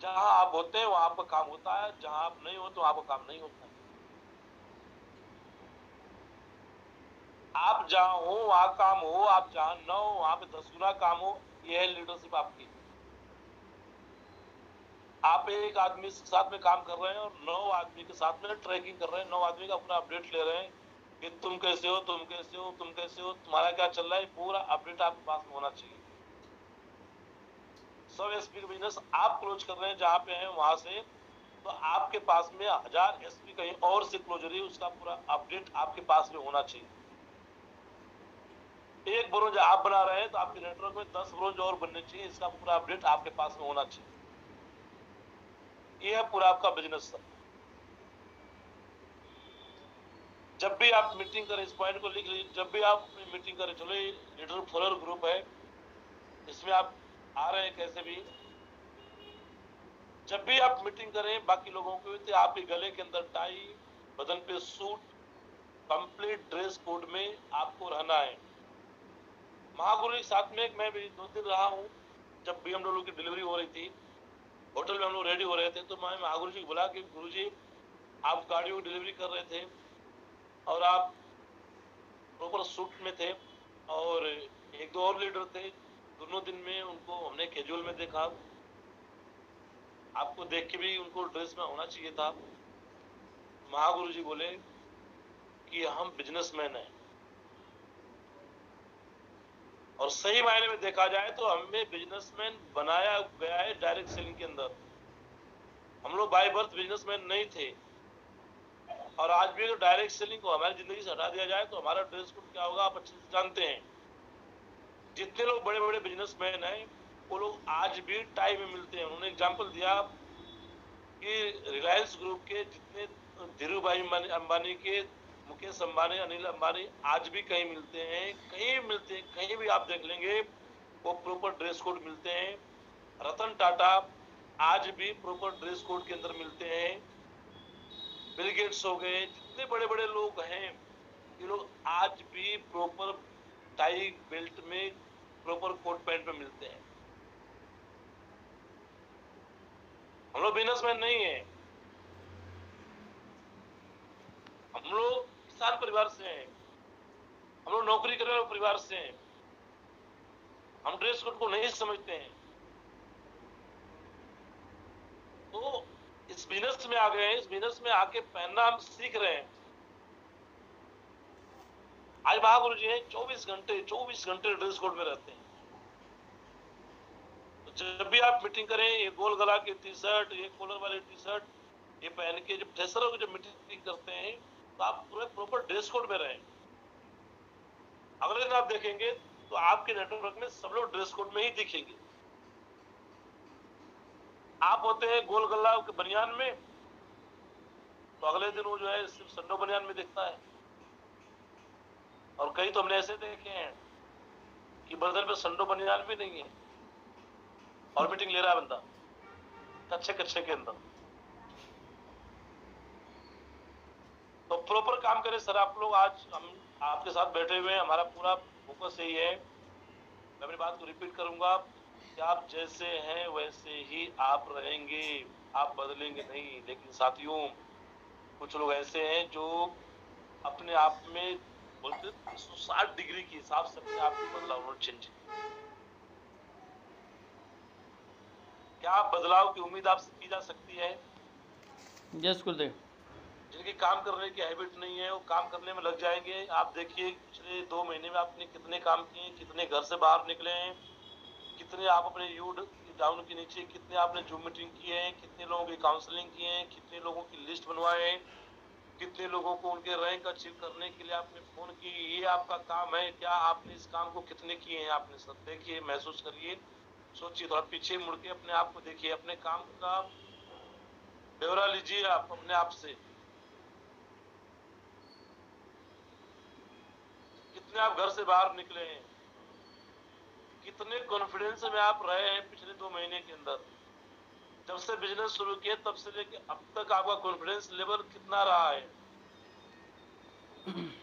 S1: जहां आप होते हैं वहां आपका काम होता है, जहां आप नहीं हो तो आपका काम नहीं होता है। आप जहां हो वहां काम हो, आप जहां न हो वहां पे 10 गुना काम हो। यह है लीडरशिप आपकी। आप एक आदमी के साथ में काम कर रहे हैं और 9 आदमी के साथ में ट्रैकिंग कर रहे हैं, 9 आदमी का अपना अपडेट ले रहे हैं कि तुम कैसे हो, तुम कैसे हो, तुम कैसे हो, तुम्हारा क्या चल रहा है, पूरा अपडेट आपके पास में होना चाहिए। सब एसपी का बिजनेस आप क्लोज कर रहे हैं जहां पे हैं वहां से, तो आपके पास में 1000 एसपी कहीं और से क्लोजरी, उसका पूरा अपडेट आपके पास में होना चाहिए। एक ब्रोंज आप बना रहे हैं तो आपके नेटवर्क में 10 ब्रोंज और बनने चाहिए, इसका पूरा अपडेट आपके पास में होना चाहिए। ये है पूरा आपका बिजनेस। जब भी आप मीटिंग करें, इस पॉइंट को लिख लीजिए। जब भी आप मीटिंग करें, चलो ये लीडर फॉलोअर ग्रुप है, इसमें आप आ रहे हैं कैसे भी, जब भी आप मीटिंग करें बाकी लोगों को, तो आपके गले के अंदर टाई, बदन पे सूट, कंप्लीट ड्रेस कोड में आपको रहना है। महागुरु के साथ में मैं भी 2 दिन रहा हूँ। जब BMW की डिलीवरी हो रही थी, होटल में हम लोग रेडी हो रहे थे, तो मैं महागुरु जी को बोला कि गुरु जी आप गाड़ियों की डिलीवरी कर रहे थे और आप प्रॉपर सूट में थे, और 1-2 और लीडर थे। दोनों दिन में उनको हमने कैजुअल में देखा। आपको देख के भी उनको ड्रेस में होना चाहिए था। महागुरु जी बोले कि हम बिजनेसमैन हैं, और सही मायने में देखा जाए तो हमें बिजनेसमैन बनाया गया है डायरेक्ट सेलिंग के अंदर। हम लोग बाय बर्थ बिजनेसमैन नहीं थे, और आज भी अगर डायरेक्ट सेलिंग को हमारी जिंदगी से हटा दिया जाए तो हमारा ड्रेस कोड क्या होगा आप अच्छे से जानते हैं। जितने लोग बड़े बड़े बिजनेसमैन हैं वो लोग आज भी टाई में मिलते हैं। उन्होंने एग्जाम्पल दिया कि रिलायंस ग्रुप के जितने धीरू भाई अंबानी के, मुकेश अंबानी, अनिल अंबानी आज भी कहीं मिलते हैं, कहीं मिलते हैं, कहीं भी आप देख लेंगे वो प्रॉपर ड्रेस कोड मिलते हैं। रतन टाटा आज भी प्रॉपर ड्रेस कोड के अंदर मिलते हैं। बिल गेट्स हो गए, जितने बड़े बड़े लोग हैं ये लोग आज भी प्रॉपर टाई बेल्ट में, प्रॉपर कोट पैंट में मिलते हैं। हम लोग बिजनेसमैन नहीं है, हम लोग किसान परिवार से हैं, हम लोग नौकरी करने वाले परिवार से हैं। हम ड्रेस कोड को नहीं समझते हैं, तो इस बिजनेस में आ गए हैं, इस बिजनेस में आके पहनना हम सीख रहे हैं। आज महागुरु जी हैं 24 घंटे ड्रेस कोड में रहते हैं। तो जब भी आप मीटिंग करें, ये गोल गला की टी शर्ट, ये कॉलर वाली टी शर्ट, ये पहन के जब फ्रेशरों की जब मीटिंग करते हैं तो आप पूरे प्रॉपर ड्रेस कोड में रहें। अगले दिन आप देखेंगे तो आपके नेटवर्क में सब लोग ड्रेस कोड में ही दिखेंगे। आप होते हैं गोल गला के बनियान में, तो अगले दिन वो जो है सिर्फ संडो बनियान में दिखता है। और कई तो हमने ऐसे देखे हैं कि बदन पे संडो बनियान भी नहीं है और मीटिंग ले रहा है बंदा कच्चे कच्चे के अंदर। तो प्रॉपर काम करें सर आप लोग। आज हम आपके साथ बैठे हुए हैं, हमारा पूरा फोकस यही है। मैं अपनी बात को रिपीट करूंगा कि आप जैसे हैं वैसे ही आप रहेंगे, आप बदलेंगे नहीं। लेकिन साथियों कुछ लोग ऐसे हैं जो अपने आप में बोलते 160 डिग्री के हिसाब से अपने आप को बदलाव चेंज। क्या बदलाव की उम्मीद आपसे की जा सकती है?
S2: यस गुरुदेव।
S1: जिनकी काम करने की हैबिट नहीं है वो काम करने में लग जाएंगे। आप देखिए पिछले 2 महीने में आपने कितने काम किए, कितने घर से बाहर निकले हैं, कितने आप अपने यूड डाउन के नीचे कितने आपने जूम मीटिंग किए हैं, कितने लोगों की काउंसलिंग किए हैं, कितने लोगों की लिस्ट बनवाए हैं, कितने लोगों को उनके रैंक अचीव करने के लिए आपने फोन की। ये आपका काम है क्या? आपने इस काम को कितने किए हैं? आपने सब देखिए, महसूस करिए, सोचिए, थोड़ा पीछे मुड़ के अपने आप को देखिए, अपने काम का ब्यौरा लीजिए आप अपने आप से। कितने आप घर से बाहर निकले हैं, कितने कॉन्फिडेंस में आप रहे हैं पिछले 2 महीने के अंदर। जब से बिजनेस शुरू किए तब से लेके अब तक आपका कॉन्फिडेंस लेवल कितना रहा है?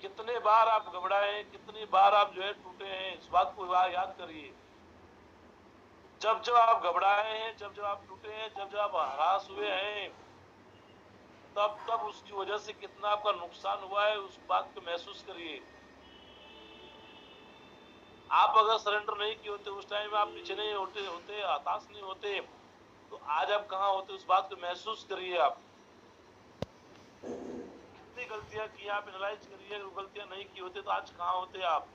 S1: कितने बार आप घबराए हैं, कितनी बार आप जो है टूटे हैं, इस बात को याद करिए। जब जब आप घबराए हैं, जब जब आप टूटे हैं, जब जब आप हरास हुए हैं, तब तब उसकी वजह से कितना आपका नुकसान हुआ है उस बात को महसूस करिए। आप अगर सरेंडर नहीं किए होते, उस टाइम आप पीछे नहीं होते, हताश नहीं होते, तो आज आप कहाँ होते उस बात को महसूस करिए। आप कितनी गलतियां की आप एनालाइज करिए, वो गलतियां नहीं की होते तो आज कहाँ होते आप।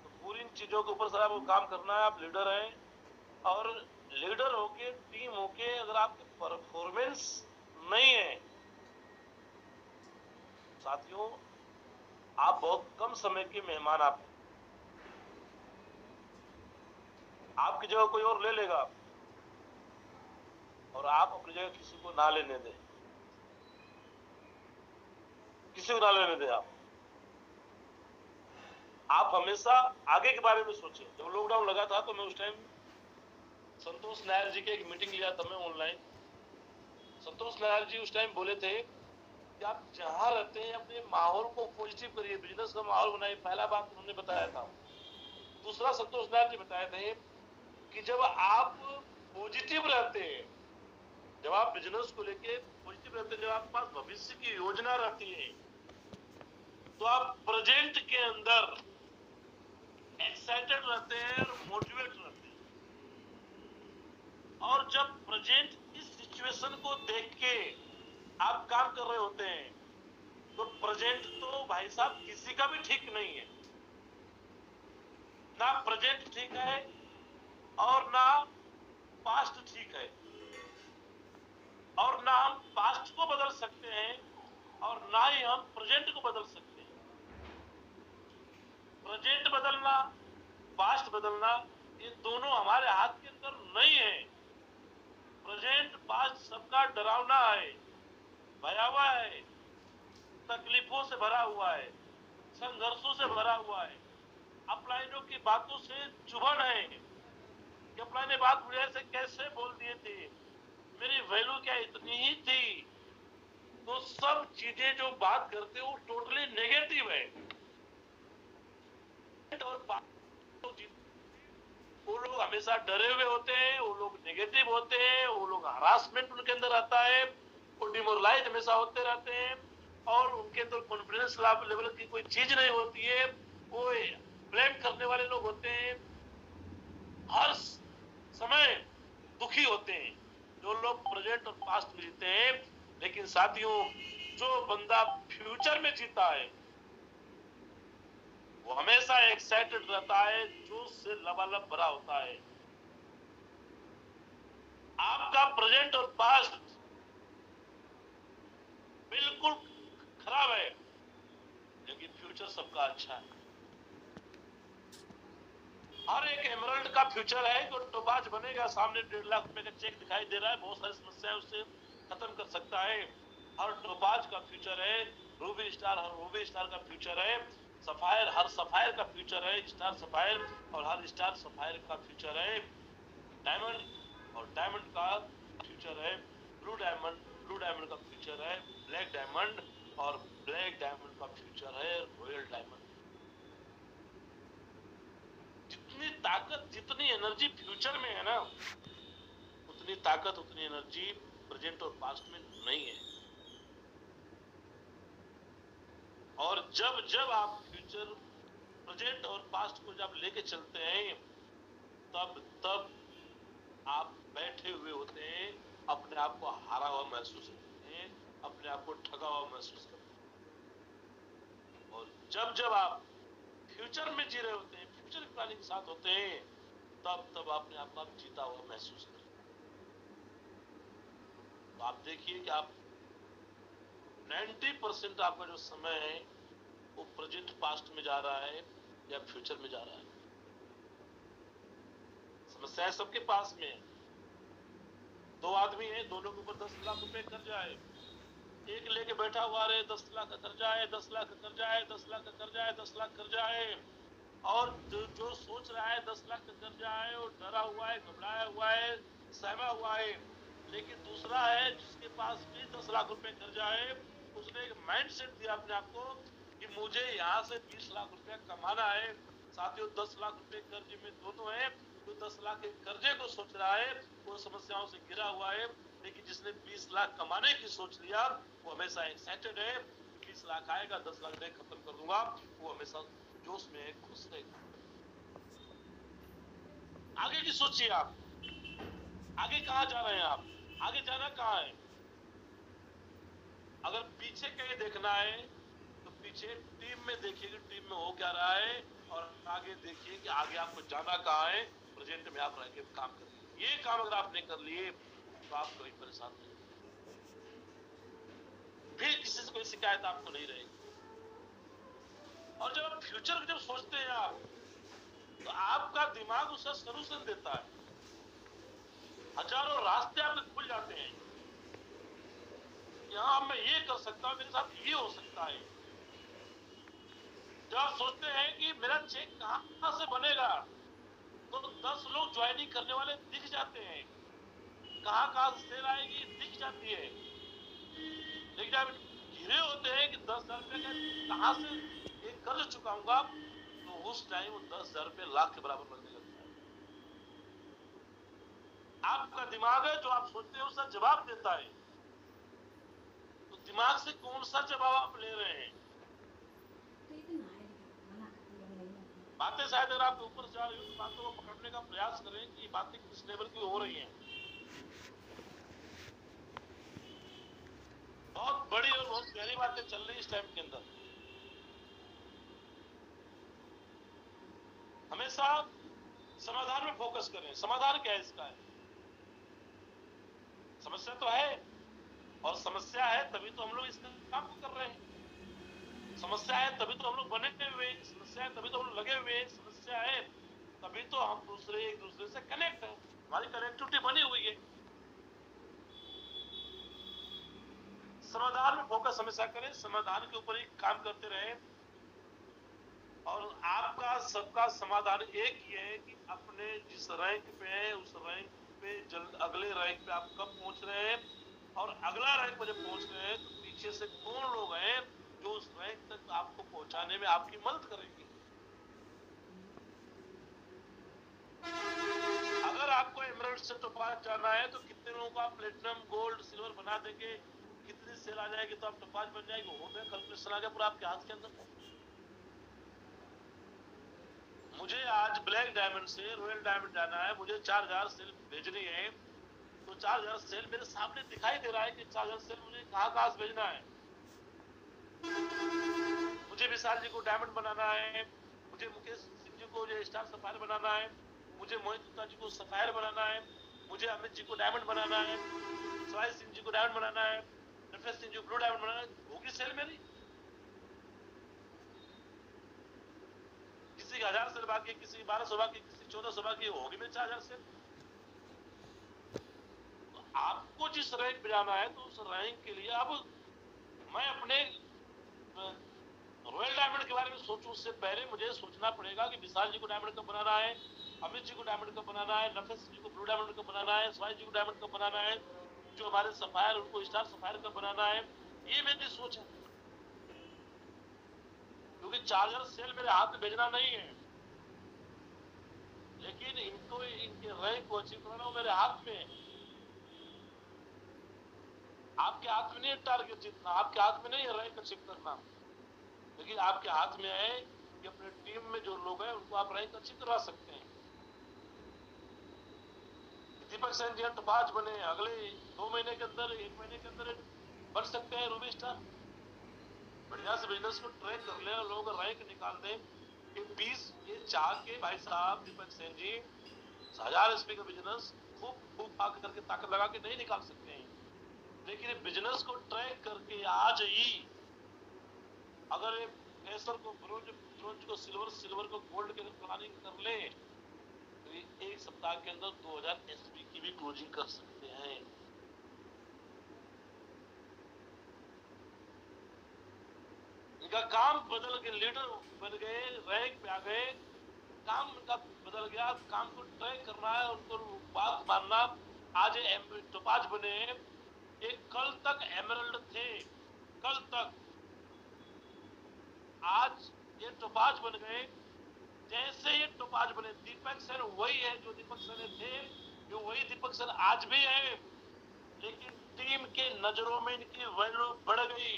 S1: तो पूरी इन चीजों के ऊपर सर आपको काम करना है। आप लीडर हैं और लीडर होके, टीम होके अगर आपकी परफॉर्मेंस नहीं है साथियों, आप बहुत कम समय के मेहमान। आपकी जगह कोई और ले लेगा और आप अपनी जगह किसी को ना लेने दें, किसी को ना लेने दें। आप हमेशा आगे के बारे में सोचें। जब लॉकडाउन लगा था तो मैं उस टाइम संतोष नायर जी की एक मीटिंग लिया था मैं ऑनलाइन। संतोष नायर जी उस टाइम बोले थे कि आप जहां रहते हैं अपने माहौल को पॉजिटिव करिए, बिजनेस का माहौल बनाइए। पहला बात उन्होंने बताया था। दूसरा संतोष नायर जी बताए थे कि जब आप पॉजिटिव रहते हैं, जब आप बिजनेस को लेके पॉजिटिव रहते हैं, जब आपके पास भविष्य की योजना रहती है, तो आप प्रेजेंट के अंदर एक्साइटेड रहते हैं और मोटिवेट रहते हैं। और जब प्रेजेंट इस सिचुएशन को देख के आप काम कर रहे होते हैं तो प्रेजेंट तो भाई साहब किसी का भी ठीक नहीं है। ना प्रेजेंट ठीक है और ना पास्ट ठीक है, और ना हम पास्ट को बदल सकते हैं और ना ही हम प्रेजेंट को बदल सकते हैं। प्रेजेंट बदलना, पास्ट बदलना, ये दोनों हमारे हाथ के अंदर नहीं है। प्रेजेंट पास्ट सबका डरावना है, भयावह है, तकलीफों से भरा हुआ है, संघर्षों से भरा हुआ है। अपलाइनों की बातों से चुभन है कि अपलाइन ने बात मुझे ऐसे कैसे बोल दिए थे, मेरी वैल्यू क्या इतनी ही थी। तो सब चीजें जो बात करते हैं वो टोटली नेगेटिव है। और वो लोग हमेशा डरे हुए होते हैं, वो लोग नेगेटिव होते हैं, वो लोग हरासमेंट उनके अंदर आता है, वो डिमोरलाइज हमेशा होते रहते हैं और उनके अंदर कॉन्फिडेंस लेवल की कोई चीज नहीं होती है। वो ब्लेम करने वाले लोग होते हैं, हर समय दुखी होते हैं जो लोग प्रेजेंट और पास्ट में जीते हैं। लेकिन साथियों, जो बंदा फ्यूचर में जीता है वो हमेशा एक्साइटेड रहता है, जोश से लबालब भरा होता है। आपका प्रेजेंट और पास्ट बिल्कुल खराब है, लेकिन फ्यूचर सबका अच्छा है। हर एक एमरल्ड का फ्यूचर है कि टोबाज बनेगा, सामने 1.5 लाख रुपए का चेक दिखाई दे रहा है, बहुत सारी समस्याएं उससे खत्म कर सकता है। हर टोबाज का फ्यूचर है, रूबी स्टार हर रूबी स्टार का फ्यूचर है, सफायर हर सफायर का फ्यूचर है, स्टार सफायर और हर स्टार सफायर का फ्यूचर है। डायमंड और डायमंड का फ्यूचर है, ब्लू डायमंड का फ्यूचर है, ब्लैक डायमंड और ब्लैक डायमंड का फ्यूचर है रॉयल डायमंड। जितनी ताकत, जितनी एनर्जी फ्यूचर में है ना, उतनी ताकत, उतनी एनर्जी प्रेजेंट और पास्ट में नहीं है। और जब जब आप फ्यूचर, प्रेजेंट और पास्ट को जब लेके चलते हैं, तब तब आप बैठे हुए होते हैं, अपने आप को हारा हुआ महसूस करते हैं, अपने आप को ठगा हुआ महसूस करते हैं। और जब जब आप फ्यूचर में जी रहे होते हैं, फ्यूचर प्लानिंग के साथ होते हैं, तब तब अपने आप को आप जीता हुआ महसूस करते हैं। तो आप देखिए कि आप 90% आपका जो समय है वो प्रेजेंट पास्ट में जा रहा है या फ्यूचर में जा रहा है। समस्या सबके पास में है। 2 आदमी हैं, दोनों के ऊपर 10 लाख रुपए कर्जा है। एक लेके बैठा हुआ रहे 10 लाख का कर्जा है, 10 लाख का कर्जा है, 10 लाख का कर्जा है, 10 लाख कर्जा है। और जो सोच रहा है 10 लाख का कर्जा है, वो डरा हुआ है, घबराया हुआ है, सहमा हुआ है। लेकिन दूसरा है जिसके पास भी 10 लाख रुपए कर्जा है, उसने एक माइंड सेट दिया अपने आप को कि मुझे यहाँ से 20 लाख रुपया कमाना है। साथियों, 10 लाख रुपए कर्जे में दोनों है। जो 10 लाख के कर्जे को सोच रहा है वो समस्याओं से घिरा हुआ है, लेकिन जिसने 20 लाख कमाने की सोच लिया वो हमेशा एक्साइटेड है। 20 लाख आएगा, 10 लाख में खत्म कर दूंगा, वो हमेशा जोश में खुश रहेगा। आगे की सोचिए आप, आगे कहाँ जा रहे हैं आप, आगे जाना कहाँ है। अगर पीछे कहीं देखना है तो पीछे टीम में देखिए कि टीम में हो क्या रहा है, और आगे देखिए कि आगे आपको जाना कहाँ है। प्रेजेंट में आप रह के काम करिए। ये काम अगर आपने कर लिए तो आप कभी परेशान नहीं, फिर किसी से कोई शिकायत आपको नहीं रहेगी। और जब आप फ्यूचर जब सोचते हैं आप, तो आपका दिमाग उसका सोल्यूशन देता है। हजारों रास्ते आपके खुल जाते हैं, यहाँ मैं ये कर सकता हूँ, मेरे साथ ये हो सकता है। जब आप सोचते हैं कि मेरा चेक कहाँ से बनेगा, तो 10 लोग ज्वाइनिंग करने वाले दिख जाते हैं, कहाँ से सेल आएगी दिख जाती है। लेकिन जब घिरे होते हैं कि 10,000 रुपए का कहाँ से एक कर्ज चुकाऊंगा, तो उस टाइम वो 10,000 रुपए लाख के बराबर बनने लगता है। आपका दिमाग है जो आप सोचते हैं उसका जवाब देता है। तो दिमाग से कौन सा जवाब आप ले रहे हैं। बातें शायद अगर आप ऊपर से आ रही हो तो बातों को पकड़ने का प्रयास करें कि बातें किस लेवल की हो रही हैं। बहुत बड़ी और बहुत गहरी बातें चल रही है इस टाइम के अंदर। हमेशा समाधान में फोकस करें। समाधान क्या है इसका है, समस्या तो है और समस्या है तभी तो हम लोग इस काम को कर रहे हैं, समस्या है तभी तो हम लोग बने हुए हैं, समस्या है तभी तो हम लोग लगे हुए हैं, समस्या है तभी तो हम एक दूसरे से कनेक्ट हैं, हमारी कनेक्टिविटी बनी हुई है। समाधान में फोकस हमेशा करें, समाधान के ऊपर ही काम करते रहें। और आपका सबका समाधान एक ही है कि अपने जिस रैंक पे है उस रैंक पे जल्द अगले रैंक पे आप कब पहुंच रहे हैं, और अगला रैंक पे जब पहुंच गए तो पीछे से कौन लोग हैं जो उस रैंक तक आपको पहुंचाने में आपकी मदद करेंगे। अगर आपको एमराल्ड से टोपाज जाना है तो कितने लोगों को आप प्लेटिनम गोल्ड सिल्वर बना देंगे, कितनी सेल आ जाएगी तो आप टोपाज बन जाएगी, वो में कैलकुलेशन आ गया पूरा आपके हाथ के अंदर। मुझे आज ब्लैक डायमंड से रॉयल डायमंड जाना है, मुझे 4000 सेल भेजनी है, तो 4000 सेल मेरे सामने दिखाई दे रहा है कि 4000 सेल मुझे कहां से भेजना है। मुझे विशाल जी को डायमंड बनाना है, मुझे मुकेश सिंह जी को स्टार सफायर बनाना है, मुझे मोहित गुप्ता जी को सफायर बनाना है, मुझे अमित जी को डायमंड बनाना है, सवाई सिंह जी को डायमंड बनाना है, नफेस सिंह जी को ब्लू डायमंड बनाना है, होगी सेल मेरी। किसी की 1000 सेल बाकी, किसी की 1200 बाकी, किसी 1400 बाकी, होगी मेरी 4000 सेल। तो आपको जिस रैंक पे जाना है तो उस रैंक के लिए अब मैं अपने रॉयल डायमंड के बारे में सोचूं उससे पहले मुझे सोचना पड़ेगा कि विशाल जी को डायमंड कब बनाना है, अमित जी को डायमंड कब बनाना है, नफेस जी को ब्लू डायमंड कब बनाना है, सवाई जी को डायमंड कब बनाना है, जो हमारे सफायर उनको स्टार सफायर कब बनाना है। ये मेरी सोच है, क्योंकि 4000 सेल मेरे हाथ में भेजना नहीं है, लेकिन इनको इनके रैंक को अचीव करना वो मेरे हाथ में है। आपके हाथ में नहीं टारगेट जीतना, आपके हाथ में नहीं है रैंक अचीव करना, लेकिन आपके हाथ में है कि अपने टीम में जो लोग हैं उनको आप रैंक अचीव करवा सकते हैं। दीपक सेन जी टोपाज बने, अगले 2 महीने के अंदर 1 महीने के अंदर बन सकते हैं रूबी स्टार। बढ़िया से बिजनेस को ट्रैक कर ले और लोगों का रैंक निकाल दे कि 20 ये चाह के भाई साहब दीपक सेन जी 1000 एसपी का बिजनेस खूब खूब भाग करके ताकत लगा के नहीं निकाल सकते हैं, लेकिन बिजनेस को ट्रैक करके आज ही अगर फ्रेशर को ब्रोंज, ब्रोंज को सिल्वर, सिल्वर को गोल्ड के अंदर प्लानिंग कर ले तो ये एक सप्ताह के अंदर 2000 एसपी की भी क्लोजिंग कर सकते हैं। इनका काम बदल के लीडर बन गए, रैंक पे आ गए, काम इनका बदल गया, काम को ट्रैक करना है, उनको बात मानना। आज टोपाज बने, एक कल तक एमरल्ड थे, कल तक, आज ये टोपाज बन गए। जैसे ये टोपाज बने, दीपक सेन वही है जो दीपक सेन थे, जो वही दीपक सेन आज भी है, लेकिन टीम के नजरों में इनकी वैल्यू बढ़ गई।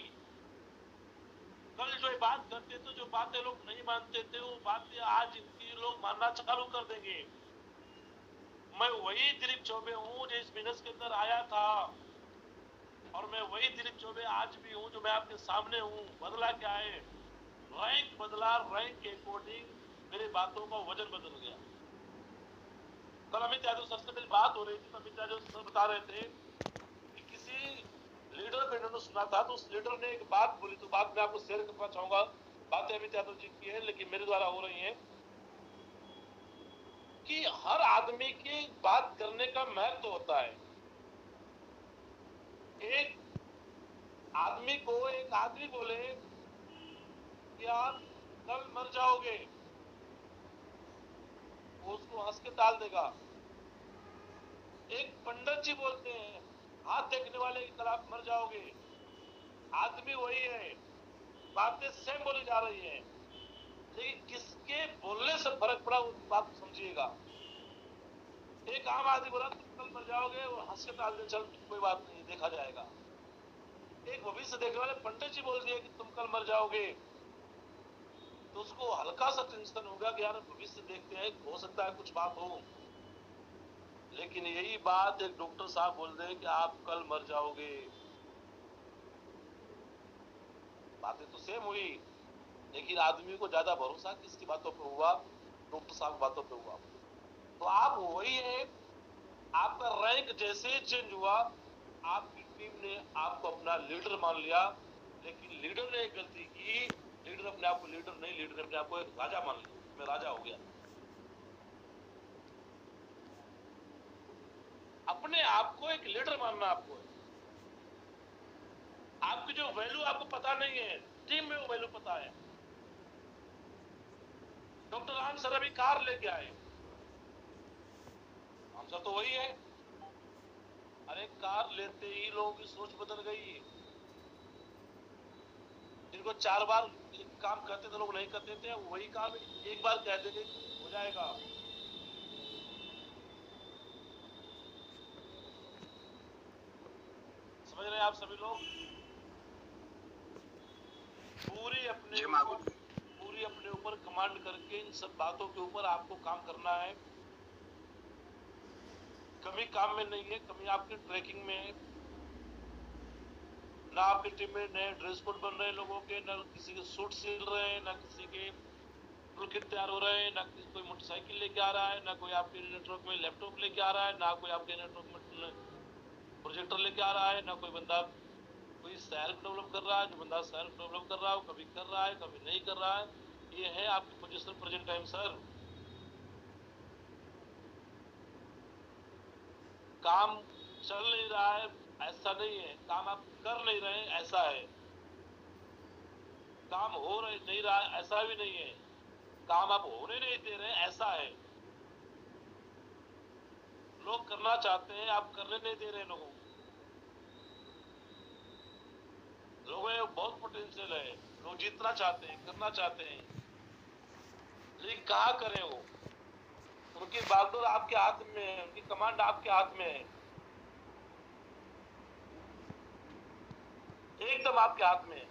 S1: कल जो बात करते थे, जो बातें लोग नहीं मानते थे, वो बातें आज इनकी लोग मानना चालू कर देंगे। मैं वही दिलीप चौबे हूँ जो इस बिजनेस के अंदर आया था, और मैं वही दिलीप चौबे आज भी हूँ जो मैं आपके सामने हूँ। बदला क्या है? रैंक बदला, रैंक के अकॉर्डिंग मेरी बातों का वजन बदल गया। कल अमित यादव सर से मेरी बात हो रही थी तो अमित यादव सर बता रहे थे कि किसी लीडर को इन्होंने सुना था, तो उस लीडर ने एक बात बोली, तो बात मैं आपको शेयर करना चाहूंगा। बातें अमित यादव जी की है लेकिन मेरे द्वारा हो रही है कि हर आदमी की बात करने का महत्व होता है। एक आदमी बोले कि आप कल मर जाओगे, वो उसको हंस के टाल देगा। एक पंडित जी बोलते हैं हाथ देखने वाले की कल आप मर जाओगे, आदमी वही है, बातें सेम बोली जा रही है, लेकिन किसके बोलने से फर्क पड़ा उस बात को समझिएगा। एक आम आदमी बोला तुम कल मर जाओगे, वो हंस के टाल दे, चल कोई बात नहीं देखा जाएगा। एक भविष्य देखने वाले पंडित जी बोल दिए कि तुम कल मर जाओगे, तो उसको हल्का सा टेंशन होगा कि यार भविष्य देखते हैं, हो सकता है कुछ बात हो। लेकिन यही बात एक डॉक्टर साहब बोल दे कि आप कल मर जाओगे, बातें तो सेम हुई, लेकिन आदमी को ज्यादा भरोसा किसकी बातों पे हुआ? डॉक्टर साहब की बातों पे हुआ। तो आप वही है, आपका रैंक जैसे ही चेंज हुआ, आपकी टीम ने आपको अपना लीडर मान लिया, लेकिन लीडर ने एक गलती की, लीडर अपने आप को लीडर नहीं, लीडर ने अपने आप को एक राजा मान लिया, मैं राजा हो गया। अपने आप को एक लीडर मानना आपको है। आपकी जो वैल्यू आपको पता नहीं है, टीम में वो वैल्यू पता है। डॉक्टर राम सर अभी कार लेके आए, आंसर तो वही है। अरे कार लेते ही लोगों की सोच बदल गई। जिनको 4 बार एक काम करते थे लोग नहीं करते थे, वही काम एक बार कह देंगे हो जाएगा। समझ रहे हैं आप सभी लोग? पूरी अपने ऊपर कमांड करके इन सब बातों के ऊपर आपको काम करना है। कमी काम में नहीं है, कमी आपकी ट्रैकिंग में है। ना आपकी टीम में नए ड्रेस कोड बन रहे हैं लोगों के, ना किसी के सूट सिल रहे हैं, ना किसी के टूल किट तैयार हो रहे हैं, ना कोई मोटरसाइकिल लेके आ रहा है, ना कोई आपके नेटवर्क में लैपटॉप लेके आ रहा है, ना कोई आपके नेटवर्क में प्रोजेक्टर लेके आ रहा है, ना कोई बंदा कोई सेल्फ डेवलप कर रहा है। जो बंदा सेल्फ डेवलप कर रहा है वो कभी कर रहा है, कभी नहीं कर रहा है। ये है आपकी पोजीशन प्रेजेंट टाइम सर। काम चल नहीं रहा है ऐसा नहीं है, काम आप कर नहीं रहे हैं ऐसा है, काम हो रहे नहीं रहा है ऐसा भी नहीं है, काम आप होने नहीं दे रहे हैं ऐसा है। लोग करना चाहते हैं, आप करने नहीं दे रहे लोगों को। लोगों में बहुत पोटेंशियल है, लोग जीतना चाहते हैं, करना चाहते हैं, लेकिन कहाँ करें वो? उनकी बागडोर आपके हाथ में है, उनकी कमांड आपके हाथ में है, एकदम आपके हाथ में है।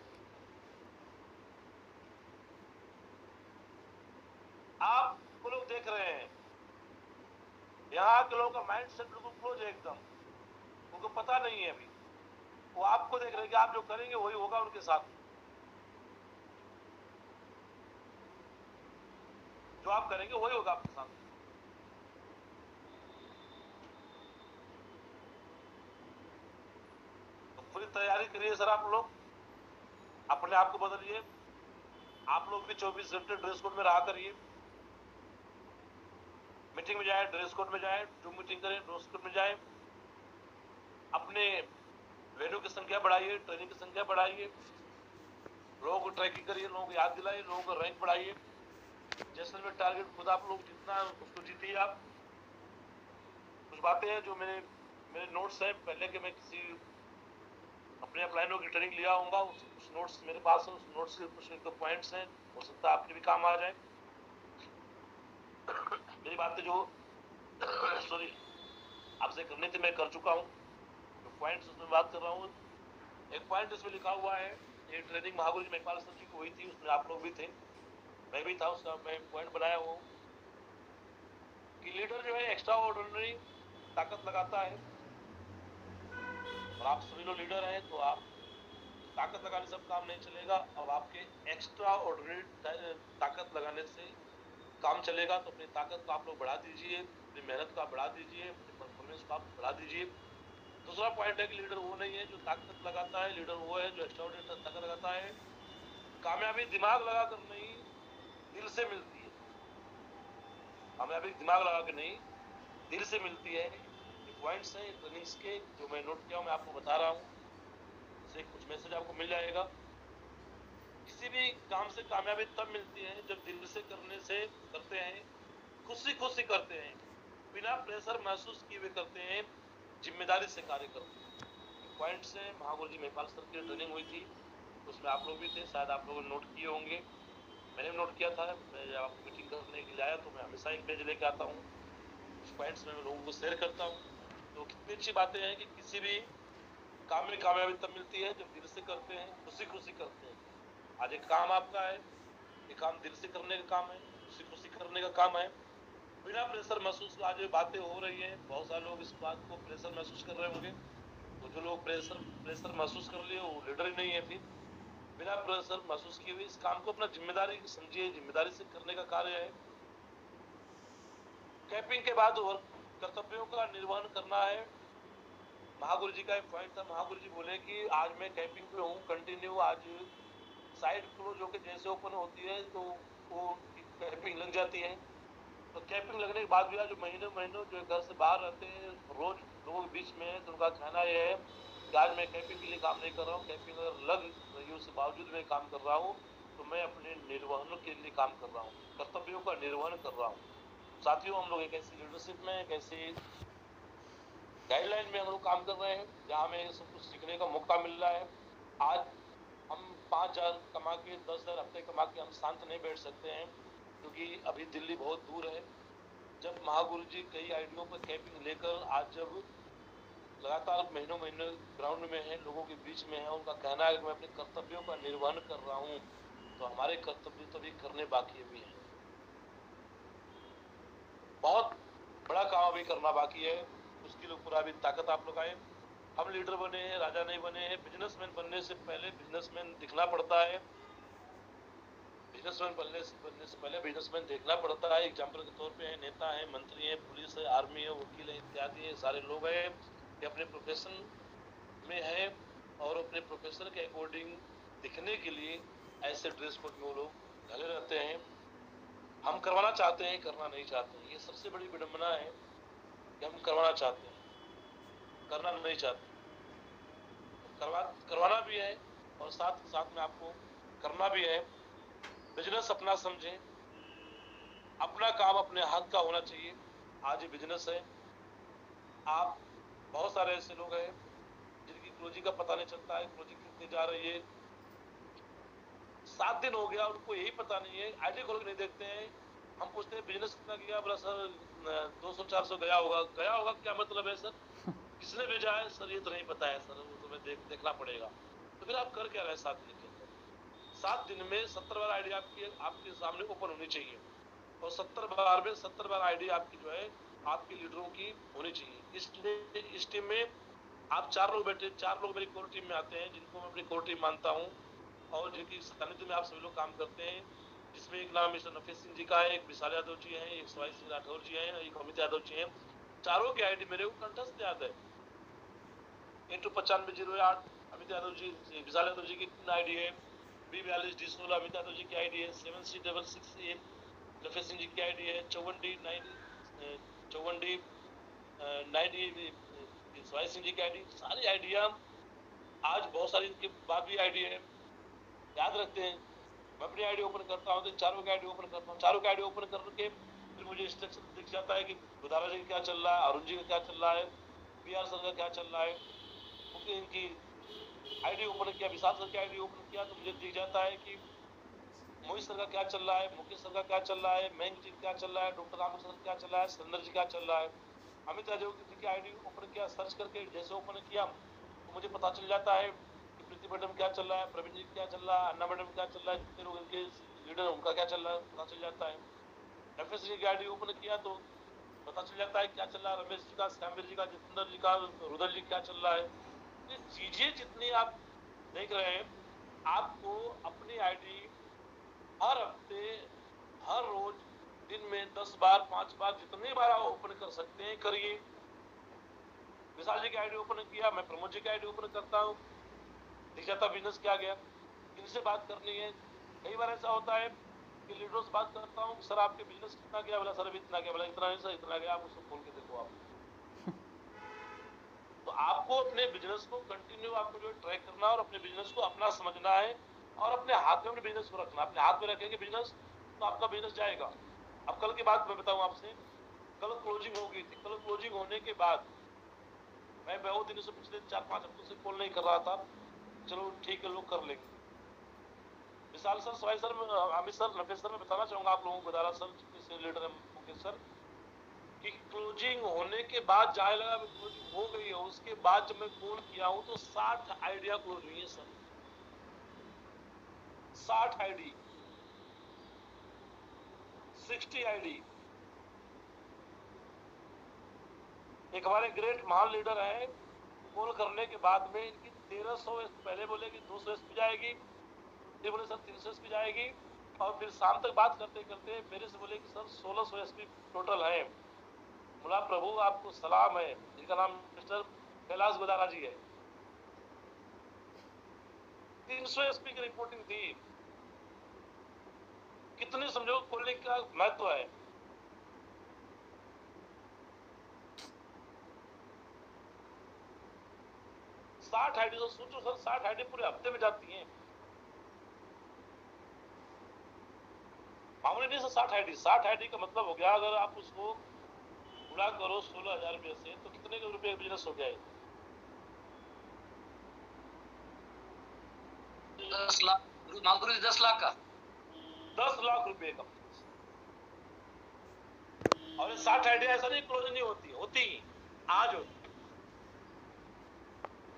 S1: आप को लोग देख रहे हैं, यहाँ के लोगों का माइंड सेट बिल्कुल क्लोज है एकदम, उनको पता नहीं है अभी। वो आपको देख रहे हैं कि आप जो करेंगे वही होगा उनके साथ। जो आप करेंगे वही होगा आपके साथ। तो पूरी तैयारी करिए सर, आप लोग अपने आप को बदलिए। आप लोग भी 24 घंटे ड्रेस कोड में रहा करिए। मीटिंग में जाए ड्रेस कोड में जाए, जूम मीटिंग करें ड्रेस कोड में जाए। अपने वेन्यू की संख्या बढ़ाइए, ट्रेनिंग की संख्या बढ़ाइए, लोगों को ट्रैकिंग करिए, लोगों को याद दिलाइए, लोगों का रैंक बढ़ाइए। जैसलमेर टारगेट खुद आप लोग जितना उसको जीतिए। आप कुछ बातें हैं जो मेरे नोट्स हैं पहले के, मैं किसी अपने अपलाइनों की ट्रेनिंग लिया होगा, उस नोट्स मेरे पास है, उस नोट्स के कुछ एक पॉइंट्स हैं, हो सकता है आपके भी काम आ जाए। मेरी बातें जो सॉरी आपसे करनी थी मैं कर चुका हूँ। जो पॉइंट्स उसमें बात कर रहा हूँ, एक पॉइंट इसमें लिखा हुआ है, ये ट्रेनिंग महागुरु जी मेघपाल सर जी की हुई थी, उसमें आप लोग भी थे, मैं भी था, उसका मैं पॉइंट बनाया हूँ कि लीडर जो है एक्स्ट्रा ऑर्डिनरी ताकत लगाता है। और आप सभी लोग लीडर हैं तो आप ताकत लगाने से काम नहीं चलेगा। अब आपके एक्स्ट्रा ऑर्डिनरी ताकत लगाने से काम चलेगा। तो अपनी ताकत को आप लोग बढ़ा दीजिए, अपनी मेहनत को आप बढ़ा दीजिए, अपनी परफॉर्मेंस को आप बढ़ा दीजिए। दूसरा पॉइंट है कि लीडर वो नहीं है जो ताकत लगाता है, लीडर वो है जो एक्स्ट्रा ऑर्डिनरी ताकत लगाता है। कामयाबी दिमाग लगा कर नहीं, दिल से मिलती है। कामयाबी दिमाग लगा के नहीं, दिल से मिलती है। ये पॉइंट्स हैं ट्रेनिंग्स के जो मैं नोट किया हूँ, मैं आपको बता रहा हूँ। इससे कुछ मैसेज आपको मिल जाएगा। किसी भी काम से कामयाबी तब मिलती है जब दिल से करते हैं, खुशी करते हैं, बिना प्रेशर महसूस किए हुए करते हैं, जिम्मेदारी से कार्य करते हैं। पॉइंट्स हैं, महागुरु जी मेघपाल सर की ट्रेनिंग हुई थी, उसमें आप लोग भी थे, शायद आप लोगों ने नोट किए होंगे, मैंने भी नोट किया था। मैं जब आपको मीटिंग करने के लिए आया तो मैं हमेशा एक पेज लेके आता हूँ, उस पॉइंट्स में मैं लोगों को शेयर करता हूँ। तो कितनी अच्छी बातें हैं कि किसी भी काम में कामयाबी तब मिलती है जब दिल से करते हैं, खुशी करते हैं। आज एक काम आपका है, ये काम दिल से करने का काम है, खुशी करने का काम है, बिना प्रेशर महसूस। आज ये बातें हो रही है, बहुत सारे लोग इस बात को प्रेशर महसूस कर रहे होंगे, तो जो लोग प्रेशर महसूस कर लिए वो लीडर ही नहीं है। फिर बिना प्रेशर महसूस किए हुए इस काम को अपना जिम्मेदारी समझिए, जिम्मेदारी से करने का कार्य है। कैंपिंग के बाद कर्तव्यों का निर्वहन करना है, महागुरु जी का एक पॉइंट था, महागुरु जी बोले कि आज मैं कैंपिंग पे हूँ कंटिन्यू, आज साइड क्लोज होकर जैसे ओपन होती है तो वो कैंपिंग लग जाती है। तो कैंपिंग लगने के बाद भी आज महीनों महीनों जो घर से बाहर रहते हैं, रोज लोगों के बीच में है, तो उनका कहना यह है कि आज मैं कैंपिंग के लिए काम नहीं कर रहा हूँ, कैंपिंग अगर लग रही है उसके बावजूद मैं काम कर रहा हूँ, तो मैं अपने निर्वहन के लिए काम कर रहा हूँ, कर्तव्यों का निर्वहन कर रहा हूँ। साथियों, हम लोग एक ऐसी लीडरशिप में, एक ऐसी गाइडलाइन में हम लोग काम कर रहे हैं जहाँ हमें सब कुछ सीखने का मौका मिल रहा है। आज हम 5,000 कमा के 10,000 हफ्ते कमा के हम शांत नहीं बैठ सकते हैं, क्योंकि अभी दिल्ली बहुत दूर है। जब महागुरु जी कई आइडियों पर कैंपिंग लेकर आज जब लगातार महीनों महीनों ग्राउंड में है, लोगों के बीच में है, उनका कहना है कि मैं अपने कर्तव्यों का निर्वहन कर रहा हूँ, तो हमारे कर्तव्य तो भी करने बाकी अभी है। बहुत बड़ा काम अभी करना बाकी है, उसके लिए पूरा अभी ताकत आप लोग आए। हम लीडर बने हैं, राजा नहीं बने हैं। बिजनेसमैन बनने से पहले बिजनेसमैन दिखना पड़ता है, बिजनेसमैन बनने से पहले बिजनेसमैन देखना पड़ता है। एग्जाम्पल के तौर पे है, नेता है, मंत्री है, पुलिस है, आर्मी है, वकील है, इत्यादि सारे लोग हैं कि अपने प्रोफेशन में है और अपने प्रोफेशन के अकॉर्डिंग दिखने के लिए ऐसे ड्रेस कोड में वो लोग ढले रहते हैं। हम करवाना चाहते हैं, करना नहीं चाहते हैं। ये सबसे बड़ी विडंबना है कि हम करवाना चाहते हैं, करना नहीं चाहते। करवाना भी है और साथ साथ में आपको करना भी है। बिजनेस अपना समझें, अपना काम अपने हाथ का होना चाहिए। आज ये बिजनेस है। आप बहुत सारे ऐसे लोग हैं जिनकी क्लोजिंग का पता नहीं चलता है, क्लोजिंग कितनी जा रही है। 7 दिन हो गया, उनको यही पता नहीं है, आईडी खोल के नहीं देखते हैं। हम पूछते हैं बिजनेस कितना गया, बोला सर 200-400 गया होगा क्या मतलब है सर? किसने भेजा है सर? ये तो नहीं पता है सर, वो तो देखना पड़ेगा। तो फिर आप कर क्या रहे 7 दिन के अंदर? 7 दिन में 70 बार आईडी आपके सामने ओपन होनी चाहिए और 70 बार में 70 बार आईडी आपकी जो है आपके लीडरों की होनी चाहिए। इस टीम में आप 4 लोग बैठे, 4 लोग मेरी कोर टीम में आते हैं, जिनको मैं अपनी कोर टीम मानता हूँ और जिनकी सानिध्य में आप सभी लोग काम करते हैं, जिसमें एक नाम मिस्टर नफीस सिंह जी का है, एक विशाल यादव जी हैं, एक सवाई सिंह राठौर जी हैं, एक अमित यादव जी हैं। चारों की आईडी मेरे को कंठस्थ याद है। 829508 अमित यादव जी, विशाल यादव जी की आईडी है। B42D16 अमित यादव जी की आईडी है। 7C668 नफीस सिंह जी की आईडी है। 54D 90 सवाई सिंह जी की आईडी। सारी आईडिया आज बहुत सारी इनके बाद भी आईडी है, याद रखते हैं। मैं अपनी आईडी ओपन करता हूँ तो चारों की आईडी ओपन करता हूँ, चारों की आईडी ओपन करके फिर मुझे इंस्ट्रक्शन दिख जाता है कि गुदारा जी का क्या चल रहा है, अरुण जी का क्या चल रहा है, PR सर का क्या चल रहा है। इनकी आईडी ओपन किया, विशाल सर की आईडी ओपन किया तो मुझे दिख जाता है कि मोहित सर का क्या चल रहा है, मुकेश सर का क्या चल रहा है, मयंक जी क्या चल रहा है, डॉक्टर राम सर क्या चल रहा है, सुरेंद्र जी क्या चल रहा है। अमित यादव जी की आईडी ओपन किया, सर्च करके जैसे ओपन किया तो मुझे पता चल जाता है कि प्रीति मैडम क्या चल रहा है, प्रवीण जी क्या चल रहा है, अन्ना मैडम क्या चल रहा है, जितने लोग इनके लीडर उनका क्या चल रहा है पता चल जाता है। एफएस जी की आईडी ओपन किया तो पता चल जाता है क्या चल रहा है, रमेश जी का, श्यामवीर जी का, जितेंद्र जी का, रुदल जी क्या चल रहा है। ये चीजें जितनी आप देख रहे हैं, आपको अपनी आईडी हर हफ्ते, हर रोज, दिन में 10 बार 5 बार जितनी बार आप ओपन कर सकते हैं करिए। विशाल जी की आईडी ओपन किया, मैं प्रमोद जी की आईडी ओपन करता हूँ, दिख जाता बिजनेस क्या गया, किनसे बात करनी है। कई बार ऐसा होता है कि लीडरों से बात करता हूँ, सर आपके बिजनेस कितना गया, बोला सर अभी इतना गया, बोला इतना नहीं सर इतना गया, आप उसको खोल के देखो आप। तो आपको अपने बिजनेस को कंटिन्यू आपको जो ट्रैक करना है और अपने बिजनेस को अपना समझना है और अपने हाथ में अपने बिजनेस को रखना। अपने हाथ में रखेंगे बिजनेस तो आपका बिजनेस जाएगा। अब कल की बात मैं बताऊं आपसे, कल क्लोजिंग हो गई थी। कल क्लोजिंग होने के बाद मैं बहुत दिनों से, पिछले 4-5 हफ्तों से कॉल नहीं कर रहा था, चलो ठीक है लोग कर लेंगे। Vishal sir, Sawai sir, Amit sir, Nafees sir, मैं बताना चाहूंगा आप लोगों को, गुदारा सर लीडर है, मुकेश सर, कि क्लोजिंग होने के बाद जाने लगा क्लोजिंग हो गई है, उसके बाद जब मैं कॉल किया हूं तो 60 आइडिया क्लोज हुई है सर। 60 ID, 60 ID. एक हमारे ग्रेट महान लीडर है, कॉल करने के बाद में इनकी 1300 पहले बोले कि 200 एसपी जाएगी, फिर बोले सर 300 एसपी जाएगी, और फिर शाम तक बात करते करते मेरे से बोले कि सर 1600 एसपी टोटल है। बोला प्रभु आपको सलाम है। इनका नाम मिस्टर कैलाश बदारा जी है। 300 एसपी की रिपोर्टिंग थी। कितनी समझो पोलिंग का महत्व है। साठ आईडी तो सोचो सर, 60 आईडी पूरे हफ्ते में जाती हैं। मामूली नहीं सर, 60 आईडी का मतलब हो गया, अगर आप उसको गुणा करो 16,000 रुपये से तो कितने के रुपए बिजनेस हो गया है?
S4: 10 लाख, मालपुरी 10 लाख का,
S1: 10 लाख रुपए का। और ये 60 आईडी ऐसा नहीं क्लोज नहीं होती, होती आज होती,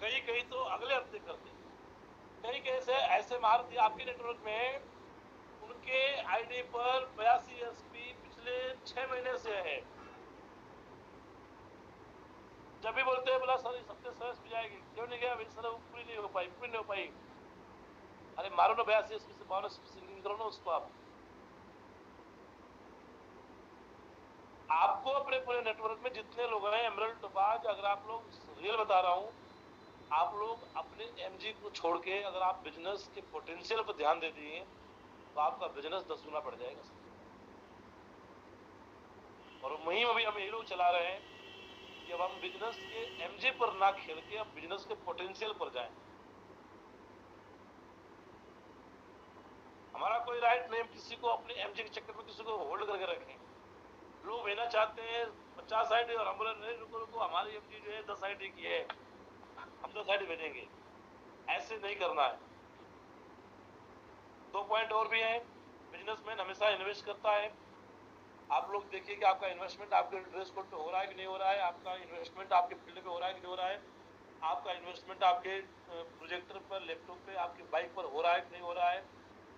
S1: कई कई तो अगले हफ्ते करते, कई कैसे ऐसे मार दिए आपके नेटवर्क में। उनके आईडी पर 82 एसपी पिछले 6 महीने से है। जब भी बोलते हैं बोला सर इस हफ्ते सर्विस भी जाएगी, क्यों नहीं गया भाई सर, वो पूरी नहीं हो पाई, पूरी नहीं हो पाई। अरे मारो ना 82 एसपी से 52 एसपी से लिंक करो ना उसको। आपको अपने पूरे नेटवर्क में जितने लोग हैं एमरल्ड टोपाज, अगर आप लोग रियल बता रहा हूं, आप लोग अपने एमजी को छोड़ के अगर आप बिजनेस के पोटेंशियल पर ध्यान दे दिए तो आपका बिजनेस 10 गुना बढ़ जाएगा। और मुहिम अभी हम यही लोग चला रहे हैं कि अब हम बिजनेस के एमजी पर ना खेल के अब बिजनेस के पोटेंशियल पर जाएं। हमारा कोई राइट नहीं किसी को अपने एमजी के चक्कर में किसी को होल्ड करके रखें। लोग भेजना चाहते हैं 50 आईडी और हम बोले नहीं रुको रुको, हमारी एमजी जो है 10 आईडी की है, हम 10 आईडी भेजेंगे। ऐसे नहीं करना है। 2 पॉइंट और भी हैं। बिजनेसमैन हमेशा इन्वेस्ट करता है। आप लोग देखिए कि आपका इन्वेस्टमेंट आपके ड्रेस कोड पे हो रहा है कि नहीं हो रहा है, आपका इन्वेस्टमेंट आपके फील्ड पे हो रहा है कि नहीं हो रहा है, आपका इन्वेस्टमेंट आपके प्रोजेक्टर पर, लैपटॉप पे, आपकी बाइक पर हो रहा है कि नहीं हो रहा है।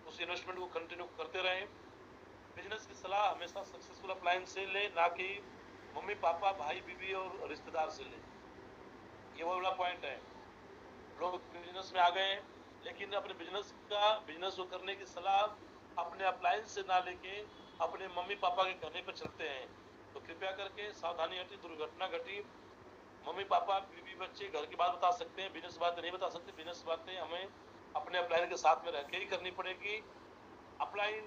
S1: उस इन्वेस्टमेंट को कंटिन्यू करते रहें। बिजनेस की सलाह हमेशा सक्सेसफुल अप्लायंस से ले, ना कि मम्मी पापा भाई बीवी और रिश्तेदार से ले। ये वो वाला पॉइंट है। लोग बिजनेस में आ गए हैं लेकिन अपने बिजनेस को करने की सलाह अपने अप्लायंस से ना लेके अपने मम्मी पापा के कहने पर चलते हैं। तो कृपया करके सावधानी हटी, दुर्घटना घटी। मम्मी पापा बीवी बच्चे घर की बात बता सकते हैं, बिजनेस बातें नहीं बता सकते। बिजनेस बातें हमें अपने अपलाइन के साथ में रह के ही करनी पड़ेगी। अपलाइन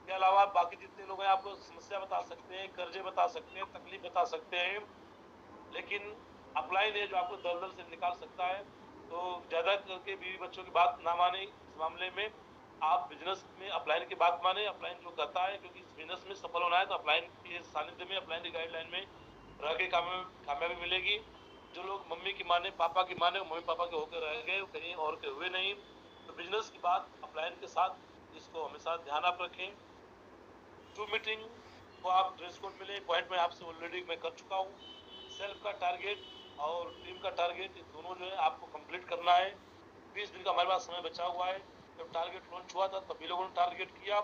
S1: के अलावा बाकी जितने लोग हैं आपको समस्या बता सकते हैं, कर्जे बता सकते हैं, तकलीफ बता सकते हैं, लेकिन अपलाइन है जो आपको दलदल से निकाल सकता है। तो ज्यादा करके बीवी बच्चों की बात ना माने। इस मामले में आप बिजनेस में अपलाइन की बात माने, अपलाइन जो कहता है, क्योंकि इस बिजनेस में सफल होना है तो अपलाइन के सानिध्य में, अपलाइन की गाइडलाइन में रह के कामयाबी मिलेगी। जो लोग मम्मी की माने, पापा की माने, मम्मी पापा के होकर रह गए, कहीं और के हुए नहीं। तो बिजनेस की बात अपलाइन के साथ इसको हमेशा ध्यान आप रखें। टू मीटिंग को आप ड्रेस कोड मिले, पॉइंट में आपसे ऑलरेडी मैं कर चुका हूँ। सेल्फ का टारगेट और टीम का टारगेट दोनों जो है आपको कंप्लीट करना है। 20 दिन का हमारे पास समय बचा हुआ है। जब टारगेट लॉन्च हुआ था तभी लोगों ने टारगेट किया,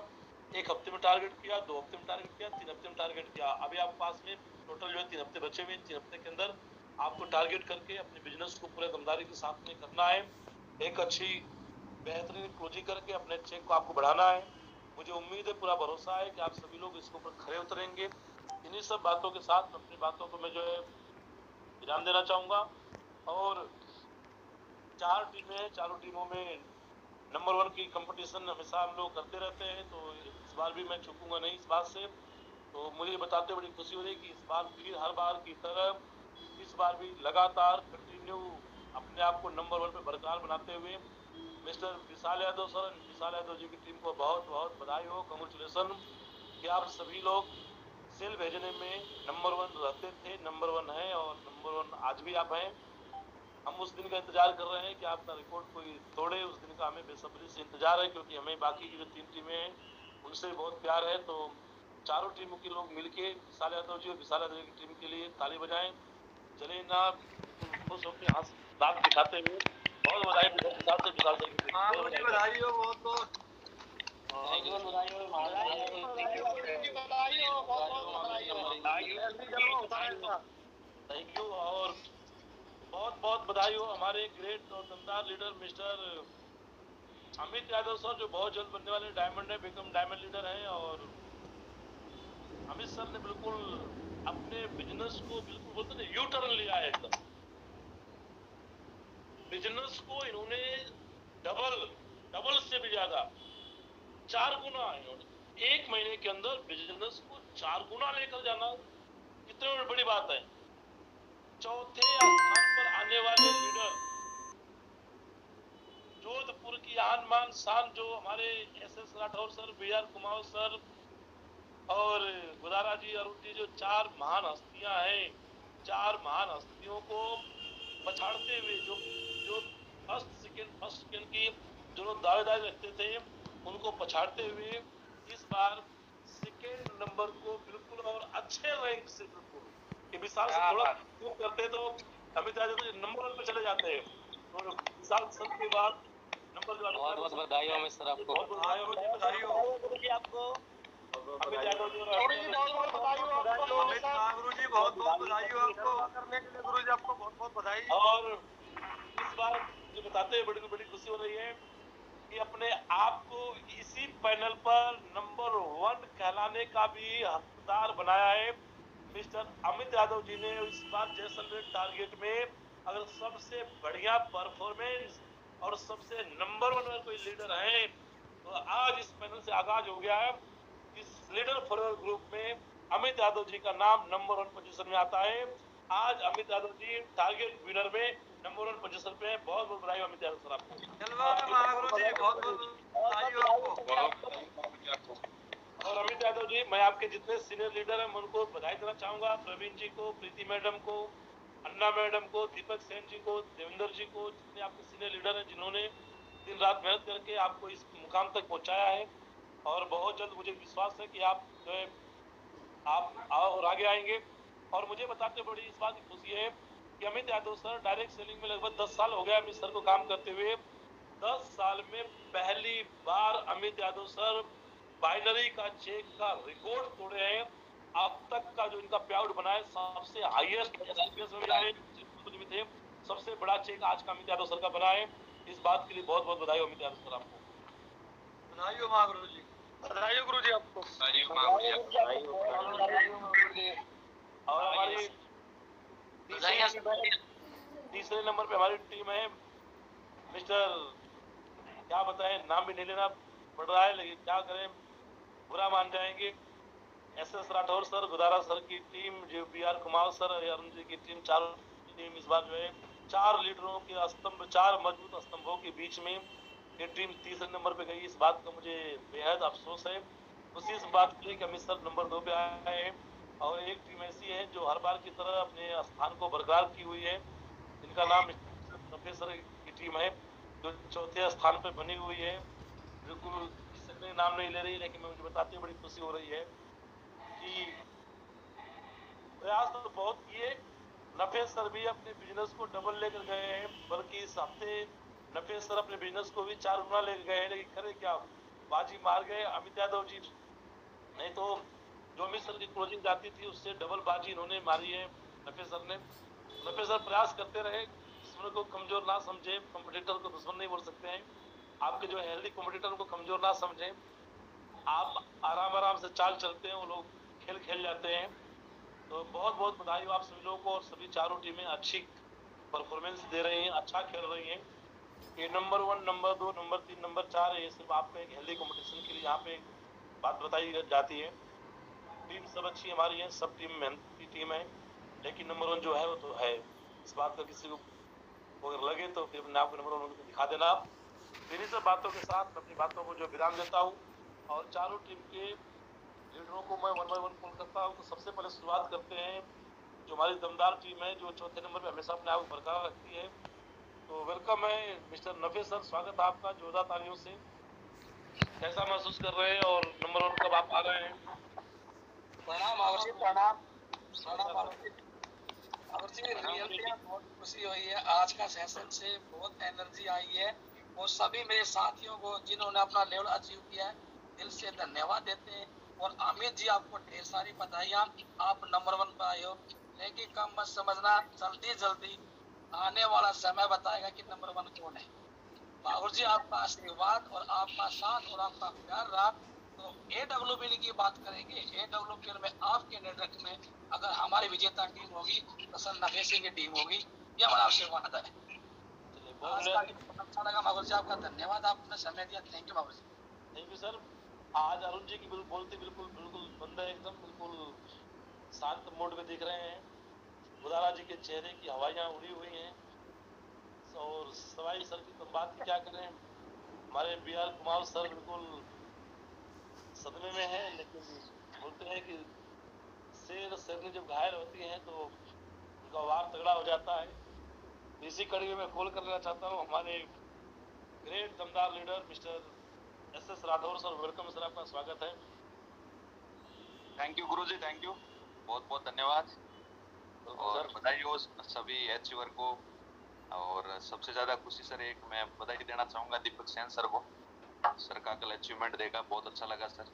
S1: 1 हफ्ते में टारगेट किया, 2 हफ्ते में टारगेट किया, 3 हफ्ते में टारगेट किया। अभी आप पास में टोटल जो है 3 हफ्ते बचे हुए। 3 हफ्ते के अंदर आपको टारगेट करके अपने बिजनेस को पूरे दमदारी के साथ में करना है। एक अच्छी बेहतरीन क्लोजिंग करके अपने चेक को आपको बढ़ाना है। मुझे उम्मीद है, पूरा भरोसा है कि आप सभी लोग इसके ऊपर खड़े उतरेंगे। इन्हीं सब बातों के साथ अपनी बातों को मैं जो है विराम देना चाहूंगा। और 4 टीमें हैं, चारों टीमों में नंबर 1 की कंपटीशन हमेशा हम लोग करते रहते हैं, तो इस बार भी मैं चूकूंगा नहीं इस बात से। तो मुझे बताते हुए बड़ी खुशी हो रही कि इस बार फिर हर बार की तरह इस बार भी लगातार कंटिन्यू अपने आप को नंबर 1 पे बरकरार बनाते हुए मिस्टर विशाल यादव सर, विशाल यादव जी की टीम को बहुत बहुत बधाई हो, कंग्रेचुलेसन कि आप सभी लोग सेल भेजने में नंबर 1 रहते थे, नंबर 1 हैं और नंबर 1 आज भी आप हैं। हम उस दिन का इंतजार कर रहे हैं कि आपका रिकॉर्ड कोई तोड़े, उस दिन का हमें बेसब्री से इंतजार है, क्योंकि हमें बाकी की जो 3 टीमें हैं उनसे बहुत प्यार है। तो चारों टीमों के लोग मिलके विशाल यादव जी और विशाल यादव जी की टीम के लिए ताली बजाएं। चले ना खुश होकर हाथ दांत दिखाते हुए बहुत बधाई विशाल से, विशाल सर की
S4: बधाई हो, बहुत बहुत
S1: थैंक यू। और बहुत बहुत बधाई हो हमारे ग्रेट और दमदार leader mister Amit Yadav sir, जो बहुत जल्द बनने वाले डायमंड है, बिकम डायमंड लीडर हैं। और अमित सर ने बिल्कुल अपने बिजनेस को बिल्कुल बोलते ना यू टर्न लिया है एकदम। बिजनेस को इन्होंने डबल से भी ज्यादा 4 गुना इन्होंने 1 महीने के अंदर बिजनेस को 4 गुना लेकर जाना कितनी बड़ी बात है। चौथे स्थान पर आने वाले लीडर जोधपुर की आन मान शान जो हमारे S Rathore sir, B R. Kumar sir और गुदारा जी, अरुण जी, जो 4 महान हस्तियां हैं, 4 महान हस्तियों को पछाड़ते हुए जो फर्स्ट सेकेंड की जो दावेदारी रखते थे उनको पछाड़ते हुए इस बार सेकेंड नंबर को बिल्कुल और अच्छे रैंक से बिल्कुल विशाल से थोड़ा करते तो अमित यादव नंबर 1 पे चले जाते हैं। तो विशाल सर के बाद नंबर जो
S4: बहुत बहुत बधाई हो अमित सर आपको।
S1: बहुत बधाई हो आपको अमित यादव जी,
S5: अमित गुरु जी बहुत बहुत बधाई हो आपको करने के लिए। गुरु जी आपको बहुत बहुत बधाई।
S1: और इस बार जो बताते हैं बड़ी खुशी हो रही है कि अपने आप को इसी पैनल पर नंबर 1 कहलाने का भी हकदार बनाया है मिस्टर अमित यादव जी ने। इस बार जैसलमेर टारगेट में अगर सबसे बढ़िया परफॉर्मेंस और सबसे नंबर 1 अगर कोई लीडर है तो आज इस पैनल से आगाज हो गया है। इस लीडर फॉरवर्ड ग्रुप में अमित यादव जी का नाम नंबर 1 पोजीशन में आता है। आज अमित यादव जी टारगेट विनर में नंबर 1 पोजीशन पे है। बहुत बहुत बधाई अमित यादव सर आपको।
S5: धन्यवाद महागुरु जी, बहुत बहुत बधाई हो आपको।
S1: और अमित यादव जी, मैं आपके जितने सीनियर लीडर हैं मैं उनको बधाई देना चाहूंगा। प्रवीण जी को, प्रीति मैडम को, अन्ना मैडम को, दीपक सेन जी को, देवेंद्र जी को, जितने आपके सीनियर लीडर हैं जिन्होंने दिन रात मेहनत करके आपको इस मुकाम तक पहुंचाया है। और बहुत जल्द मुझे विश्वास है कि आप जो है आप और आगे आएंगे। और मुझे बताते बड़ी इस बात की खुशी है कि Amit Yadav sir direct selling में लगभग 10 साल हो गया अमित सर को काम करते हुए। 10 साल में पहली बार अमित यादव सर बाइनरी का चेक का रिकॉर्ड तोड़े हैं। अब तक का जो इनका पे आउट बना है सबसे हाईएस्ट में थे, सबसे बड़ा चेक आज का अमित यादव सर का बना है। इस बात के लिए बहुत बहुत बधाई अमित यादव सर आपको।
S5: बधाई हो महागुरु जी। बधाई हो गुरु जी आपको।
S1: और हमारी तीसरे नंबर पे हमारी टीम है मिस्टर, क्या बताएं, नाम भी नहीं लेना पड़ रहा है लेकिन क्या करें, बुरा मान जाएंगे। S Rathore sir, Gudara sir की टीम, जो बी.आर. कुमार सर, अरुण जी की टीम, चारों टीम इस बार जो है 4 लीडरों के स्तंभ, 4 मजबूत स्तंभों के बीच में ये टीम तीसरे नंबर पे गई। इस बात का मुझे बेहद अफसोस है। उसी इस बात के लिए कि अमित सर नंबर 2 पे आए हैं। और एक टीम ऐसी है जो हर बार की तरह अपने स्थान को बरकरार की हुई है, इनका नाम प्रोफेसर की टीम है जो चौथे स्थान पर बनी हुई है। बिल्कुल इससे नाम नहीं ले रही लेकिन मुझे बताते बड़ी खुशी हो रही है कि प्रयास तो बहुत किए। नफे सर भी अपने बिजनेस को डबल लेकर गए हैं, बल्कि इस हफ्ते नफे सर अपने बिजनेस को भी 4 गुना लेकर गए हैं। लेकिन करे क्या, बाजी मार गए अमित यादव जी। नहीं तो जो अमित सर की क्लोजिंग जाती थी उससे डबल बाजी इन्होंने मारी है नफे सर ने। नफे सर प्रयास करते रहे, दुश्मन को कमजोर ना समझे, कॉम्पिटिटर को दुश्मन नहीं बोल सकते हैं। आपके जो हेल्दी कॉम्पिटिटर को कमजोर ना समझे, आप आराम से चाल चलते हैं, वो लोग खेल खेल जाते हैं। तो बहुत बहुत बधाई हो आप सभी लोगों को। और सभी चारों टीमें अच्छी परफॉर्मेंस दे रही हैं, अच्छा खेल रही हैं। ये नंबर 1, नंबर 2, नंबर 3, नंबर 4 ये सिर्फ आपको एक हेल्दी कॉम्पिटिशन के लिए यहाँ पे बात बताई जाती है। टीम सब अच्छी हमारी है, सब टीम मेहनत की टीम है, लेकिन नंबर 1 जो है वो तो है। इस बात का किसी को अगर लगे तो फिर अपने आपको नंबर 1 दिखा देना आप। इन्हीं सब बातों के साथ अपनी बातों को जो विराम देता हूँ और चारों टीम के लीडरों को मैं 1 बाय 1 कॉल करता हूँ। तो सबसे पहले शुरुआत करते हैं जो हमारी दमदार टीम है जो चौथे नंबर पे हमेशा अपने आप को बरकरार रखती है। तो वेलकम है मिस्टर नफे सर, स्वागत है आपका जोरदार तालियों से। कैसा महसूस कर रहे हैं और नंबर 1 कब आप आ रहे हैं?
S4: प्रणाम आवर्ती, प्रणाम प्रणाम आवर्ती। बहुत खुशी हुई है आज का सेशन से, बहुत एनर्जी आई है। और सभी मेरे साथियों को जिन्होंने अपना लेवल अचीव किया है दिल से धन्यवाद देते हैं। और अमित जी आपको ढेर सारी बधाइयाँ, आप नंबर 1 पर आए हो। लेकिन कम मत समझना, जल्दी जल्दी आने वाला समय बताएगा कि नंबर 1 कौन है। बाबू जी आपका आशीर्वाद और आपका साथ और आपका प्यार रहा तो AWBL की बात करेंगे। AWBL में आपके नेतृत्व में अगर हमारी विजेता टीम होगी तो सर नफे सिंह की टीम होगी, यह हमारा आशीर्वाद है। आज का बहुत अच्छा लगा महावीर जी, आपका धन्यवाद, आपने समय दिया। Thank you Mahavir ji.
S1: Thank you sir. आज अरुण जी की बोलती बिल्कुल बिल्कुल बंद है, एकदम बिल्कुल शांत मूड में दिख रहे हैं। बुधारा जी के चेहरे की हवाइयाँ उड़ी हुई हैं। और सवाई सर की तो बात ही क्या करें, हमारे बी आर कुमार सर बिल्कुल सदमे में है। लेकिन बोलते हैं कि शेरनी जब घायल होती हैं तो उनका वार तगड़ा हो जाता है। इसी कड़ी में मैं कॉल करना चाहता हूँ हमारे ग्रेट दमदार leader mister S Rathore sir. Welcome sir, आपका स्वागत है।
S6: Thank you Guruji, thank you, बहुत बहुत धन्यवाद। और बधाई हो सभी अचीवर को। और सबसे ज्यादा खुशी सर एक मैं बधाई देना चाहूंगा दीपक सेन सर को। सर का कल अचीवमेंट देखा, बहुत अच्छा लगा सर,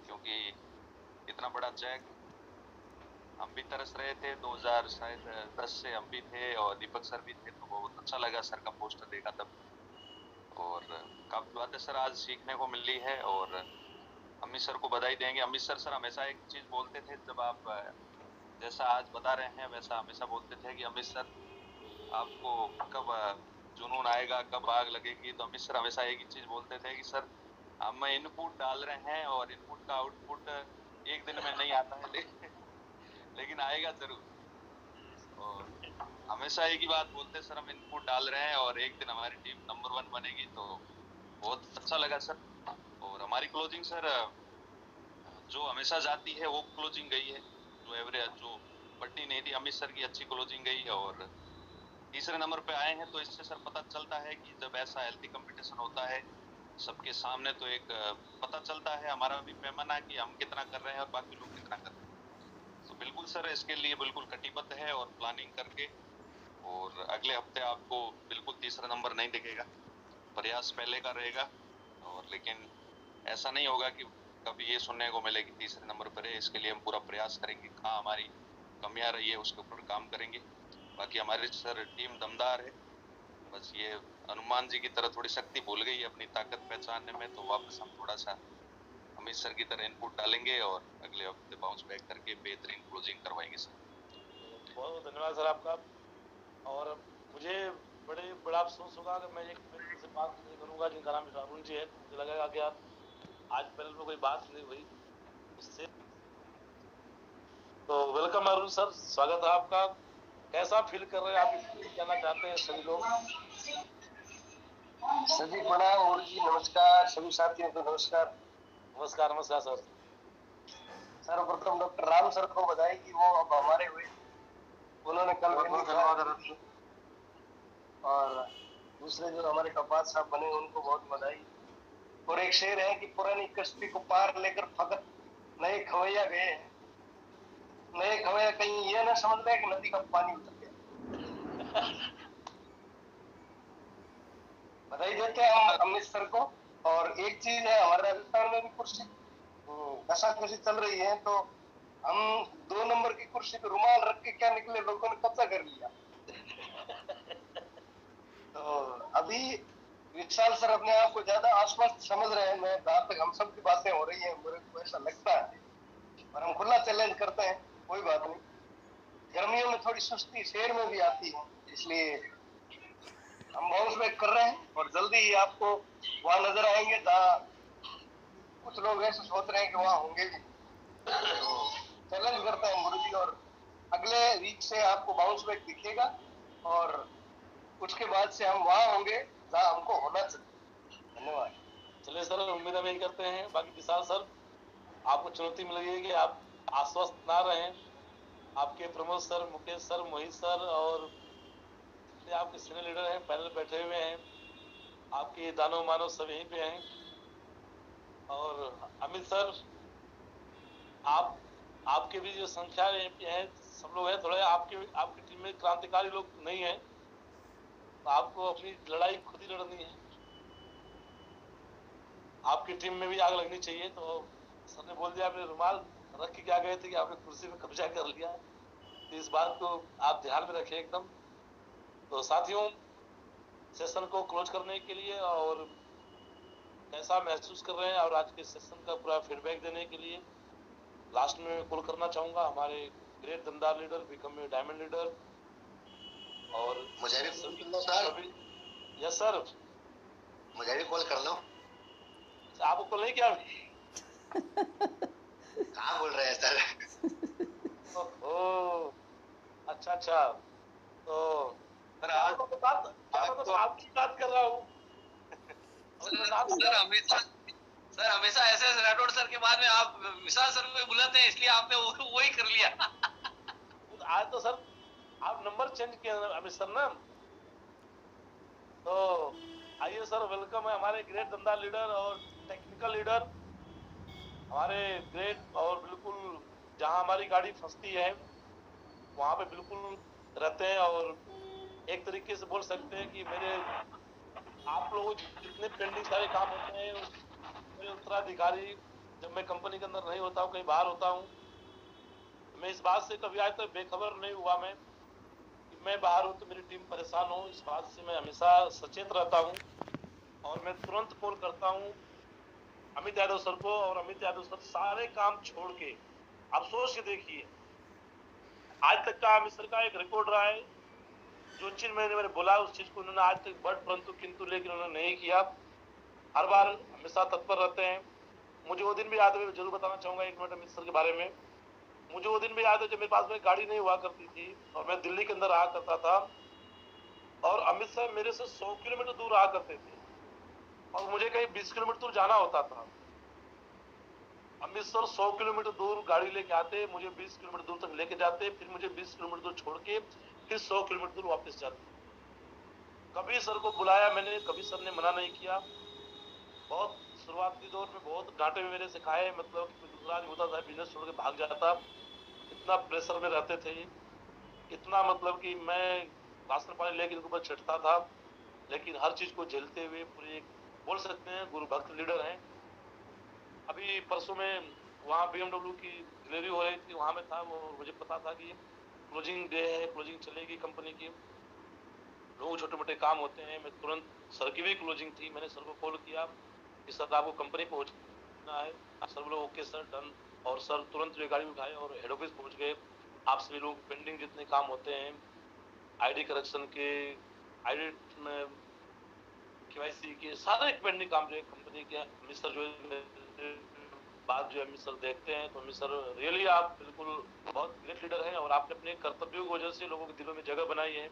S6: क्योंकि इतना बड़ा चेक हम भी तरस रहे थे। 2010 से हम भी थे और दीपक सर भी थे, तो बहुत अच्छा लगा सर का पोस्टर देखा तब। और काफी बातें सर आज सीखने को मिली है। और अमित सर को बधाई देंगे। अमित सर हमेशा एक चीज बोलते थे, जब आप जैसा आज बता रहे हैं वैसा हमेशा बोलते थे कि अमित सर आपको कब जुनून आएगा, कब आग लगेगी। तो अमित सर हमेशा एक ही चीज बोलते थे कि सर हम इनपुट डाल रहे हैं और इनपुट का आउटपुट एक दिन में नहीं आता है, लेकिन आएगा जरूर। और हमेशा एक ही बात बोलते सर, हम इनपुट डाल रहे हैं और एक दिन हमारी टीम नंबर 1 बनेगी। तो बहुत अच्छा लगा सर। और हमारी क्लोजिंग सर जो हमेशा जाती है वो क्लोजिंग गई है, जो एवरेज जो बढ़ती नहीं थी, अमित सर की अच्छी क्लोजिंग गई। और तीसरे नंबर पे आए हैं, तो इससे सर पता चलता है कि जब ऐसा हेल्थी कंपटीशन होता है सबके सामने, तो एक पता चलता है हमारा भी पैमाना कि हम कितना कर रहे हैं और बाकी लोग कितना कर रहे हैं। तो बिल्कुल सर इसके लिए बिल्कुल कटिबद्ध है और प्लानिंग करके। और अगले हफ्ते आपको बिल्कुल तीसरा नंबर नहीं दिखेगा, प्रयास पहले का रहेगा। और लेकिन ऐसा नहीं होगा कि कभी ये सुनने को मिले कि तीसरे नंबर पर है। इसके लिए हम पूरा प्रयास करेंगे, कहाँ हमारी कमियां रही है उसके ऊपर काम करेंगे। बाकी हमारी सर टीम दमदार है, बस ये हनुमान जी की तरह थोड़ी शक्ति भूल गई है अपनी ताकत पहचानने में। तो वापस हम थोड़ा सा अमित सर की तरह इनपुट डालेंगे और अगले हफ्ते बाउंस बैक करके बेहतरीन क्लोजिंग करवाएंगे सर।
S1: बहुत बहुत धन्यवाद सर आपका। और मुझे बड़ा अफसोस होगा अगर मैं एक व्यक्ति से बात नहीं करूंगा जिनका नाम अरुण जी है, तो मुझे लगेगा कि यार आज पैनल में कोई बात नहीं हुई उससे। तो वेलकम अरुण सर, स्वागत है आपका। कैसा फील कर रहे हैं आप, इसको कहना चाहते हैं सभी लोग?
S5: सभी प्रणाम और जी नमस्कार, सभी साथियों को नमस्कार।
S1: नमस्कार नमस्कार सर।
S5: सर्वप्रथम डॉक्टर राम सर को बधाई कि वो अब हमारे हुए, उन्होंने कल धन्यवाद। और दूसरे जो हमारे कपात साहब बने उनको बहुत बधाई। और एक शेर है कि पुरानी कश्ती को पार लेकर फकत नए खवैया गए हैं। नए खवैया कहीं ये ना समझ रहे कि नदी का पानी उतर गया। बधाई देते हैं हम अमित सर को। और एक चीज है, हमारे राजस्थान में भी कुर्सी कशाकशी चल रही है, तो हम 2 नंबर की कुर्सी पे रुमाल रख के क्या निकले, लोगों ने कब्जा कर लिया। तो अभी विशाल सर अपने आप को ज्यादा आश्वस्त समझ रहे हैं। मैं जहाँ तक हम सब की बातें हो रही है मेरे को ऐसा लगता है, और हम खुला चैलेंज करते हैं, कोई बात नहीं। गर्मियों में थोड़ी सुस्ती शेर में भी आती है, इसलिए हम बाउंस बैक कर रहे हैं और जल्दी ही आपको वहां नजर आएंगे जहाँ कुछ लोग ऐसे सोच रहे हैं कि वहां होंगे भी। तो चैलेंज करते हैं गुरु जी, और अगले वीक से आपको बाउंस बैक दिखेगा और उसके बाद से हम वहां होंगे जहाँ हमको होना चाहिए। धन्यवाद।
S1: चलिए सर, उम्मीद हम यही करते हैं। बाकी विशाल सर, आपको चुनौती मिल गई है कि आप आश्वस्त ना रहें। आपके Pramod sir, Mukesh sir, Mohit sir और जितने आपके सीनियर लीडर हैं पैनल बैठे हुए हैं, आपके दानव मानव सब यहीं पे हैं। और अमित सर, आपके भी जो संख्या है सब लोग हैं, थोड़े आपकी टीम में क्रांतिकारी लोग नहीं है, तो आपको अपनी लड़ाई खुद ही लड़नी है। आपकी टीम में भी आग लगनी चाहिए। तो सर ने बोल दिया, आपने रुमाल रख के क्या गए थे कि आपने कुर्सी पे कब्जा कर लिया, तो इस बात को आप ध्यान में रखें एकदम। तो साथियों, सेशन को क्लोज करने के लिए और कैसा महसूस कर रहे हैं और आज के सेशन का पूरा फीडबैक देने के लिए लास्ट में कॉल करना चाहूंगा हमारे ग्रेट दमदार लीडर, बिकम डायमंड लीडर और
S5: मुझे भी
S1: सभी यस सर।
S5: मुझे भी कॉल कर लो।
S1: आपको कॉल नहीं किया?
S5: कहाँ बोल रहे हैं सर?
S1: ओह अच्छा अच्छा, तो
S5: सर
S1: आपकी बात कर रहा हूँ।
S4: सर हमेशा ऐसे राठौड़ सर के बाद में आप विशाल सर को बुलाते हैं, इसलिए आपने वही कर लिया।
S1: आज तो सर आप नंबर चेंज किया अमित सर ना, तो आइए सर, वेलकम है हमारे ग्रेट धंधा लीडर और टेक्निकल लीडर, हमारे ग्रेट, और बिल्कुल जहां हमारी गाड़ी फंसती है वहां पे बिल्कुल रहते हैं, और एक तरीके से बोल सकते हैं कि मेरे आप लोगों जितने पेंडिंग सारे काम होते हैं मेरे उत्तराधिकारी, जब मैं कंपनी के अंदर नहीं होता हूँ, कहीं बाहर होता हूँ, मैं इस बात से कभी आज तक बेखबर नहीं हुआ मैं कि मैं बाहर हूँ तो मेरी टीम परेशान हो। इस बात से मैं हमेशा सचेत रहता हूँ और मैं तुरंत कॉल करता हूँ अमित यादव सर को, और अमित यादव सर सारे काम छोड़ के, आप सोच के देखिए, आज तक का अमित सर का एक रिकॉर्ड रहा है, जो चीज मैंने बोला उस चीज को उन्होंने आज तक बट परंतु किंतु लेकिन उन्होंने नहीं किया, हर बार हमेशा तत्पर रहते हैं। मुझे वो दिन भी याद है, मैं जरूर बताना चाहूंगा 1 मिनट अमित सर के बारे में। मुझे वो दिन भी याद है जब मेरे पास में गाड़ी नहीं हुआ करती थी और मैं दिल्ली के अंदर रहा करता था, और अमित सर मेरे से 100 किलोमीटर दूर रहा करते थे और मुझे कहीं 20 किलोमीटर दूर जाना होता था। अमित सर 100 किलोमीटर दूर गाड़ी लेके आते, मुझे 20 किलोमीटर दूर तक लेके जाते, फिर मुझे 20 किलोमीटर दूर छोड़ के फिर 100 किलोमीटर दूर वापस जाते। कभी सर को बुलाया मैंने, कभी सर ने मना नहीं किया। बहुत शुरुआती दौर में बहुत घाटे में मेरे से खाए, मतलब दूसरा आदमी होता था बिजनेस छोड़ के भाग जाता, इतना प्रेशर में रहते थे, इतना मतलब कि मैं राशन पानी लेके इनके ऊपर छिड़ता था, लेकिन हर चीज को झेलते हुए पूरे एक बोल सकते हैं गुरु भक्त लीडर हैं। अभी परसों में वहाँ BMW की डिलीवरी हो रही थी, वहां में था वो, मुझे पता था कि क्लोजिंग डे है, क्लोजिंग चलेगी कंपनी की, लोग छोटे मोटे काम होते हैं। मैं तुरंत, सर की भी क्लोजिंग थी, मैंने सर को कॉल किया कि सर आपको कंपनी पहुंचना है। सर बोले ओके सर डन, और सर तुरंत जो गाड़ी उठाए और हेड ऑफिस पहुंच गए। आप सभी लोग पेंडिंग जितने काम होते हैं, आईडी करेक्शन के, आईडी केवाईसी के, सारे पेंडिंग काम जो है कंपनी के, अमित सर जो है बात जो है अमित सर देखते हैं, तो अमित सर रियली आप बिल्कुल बहुत ग्रेट लीडर हैं और आपने अपने कर्तव्यों की वजह से लोगों के दिलों में जगह बनाई है।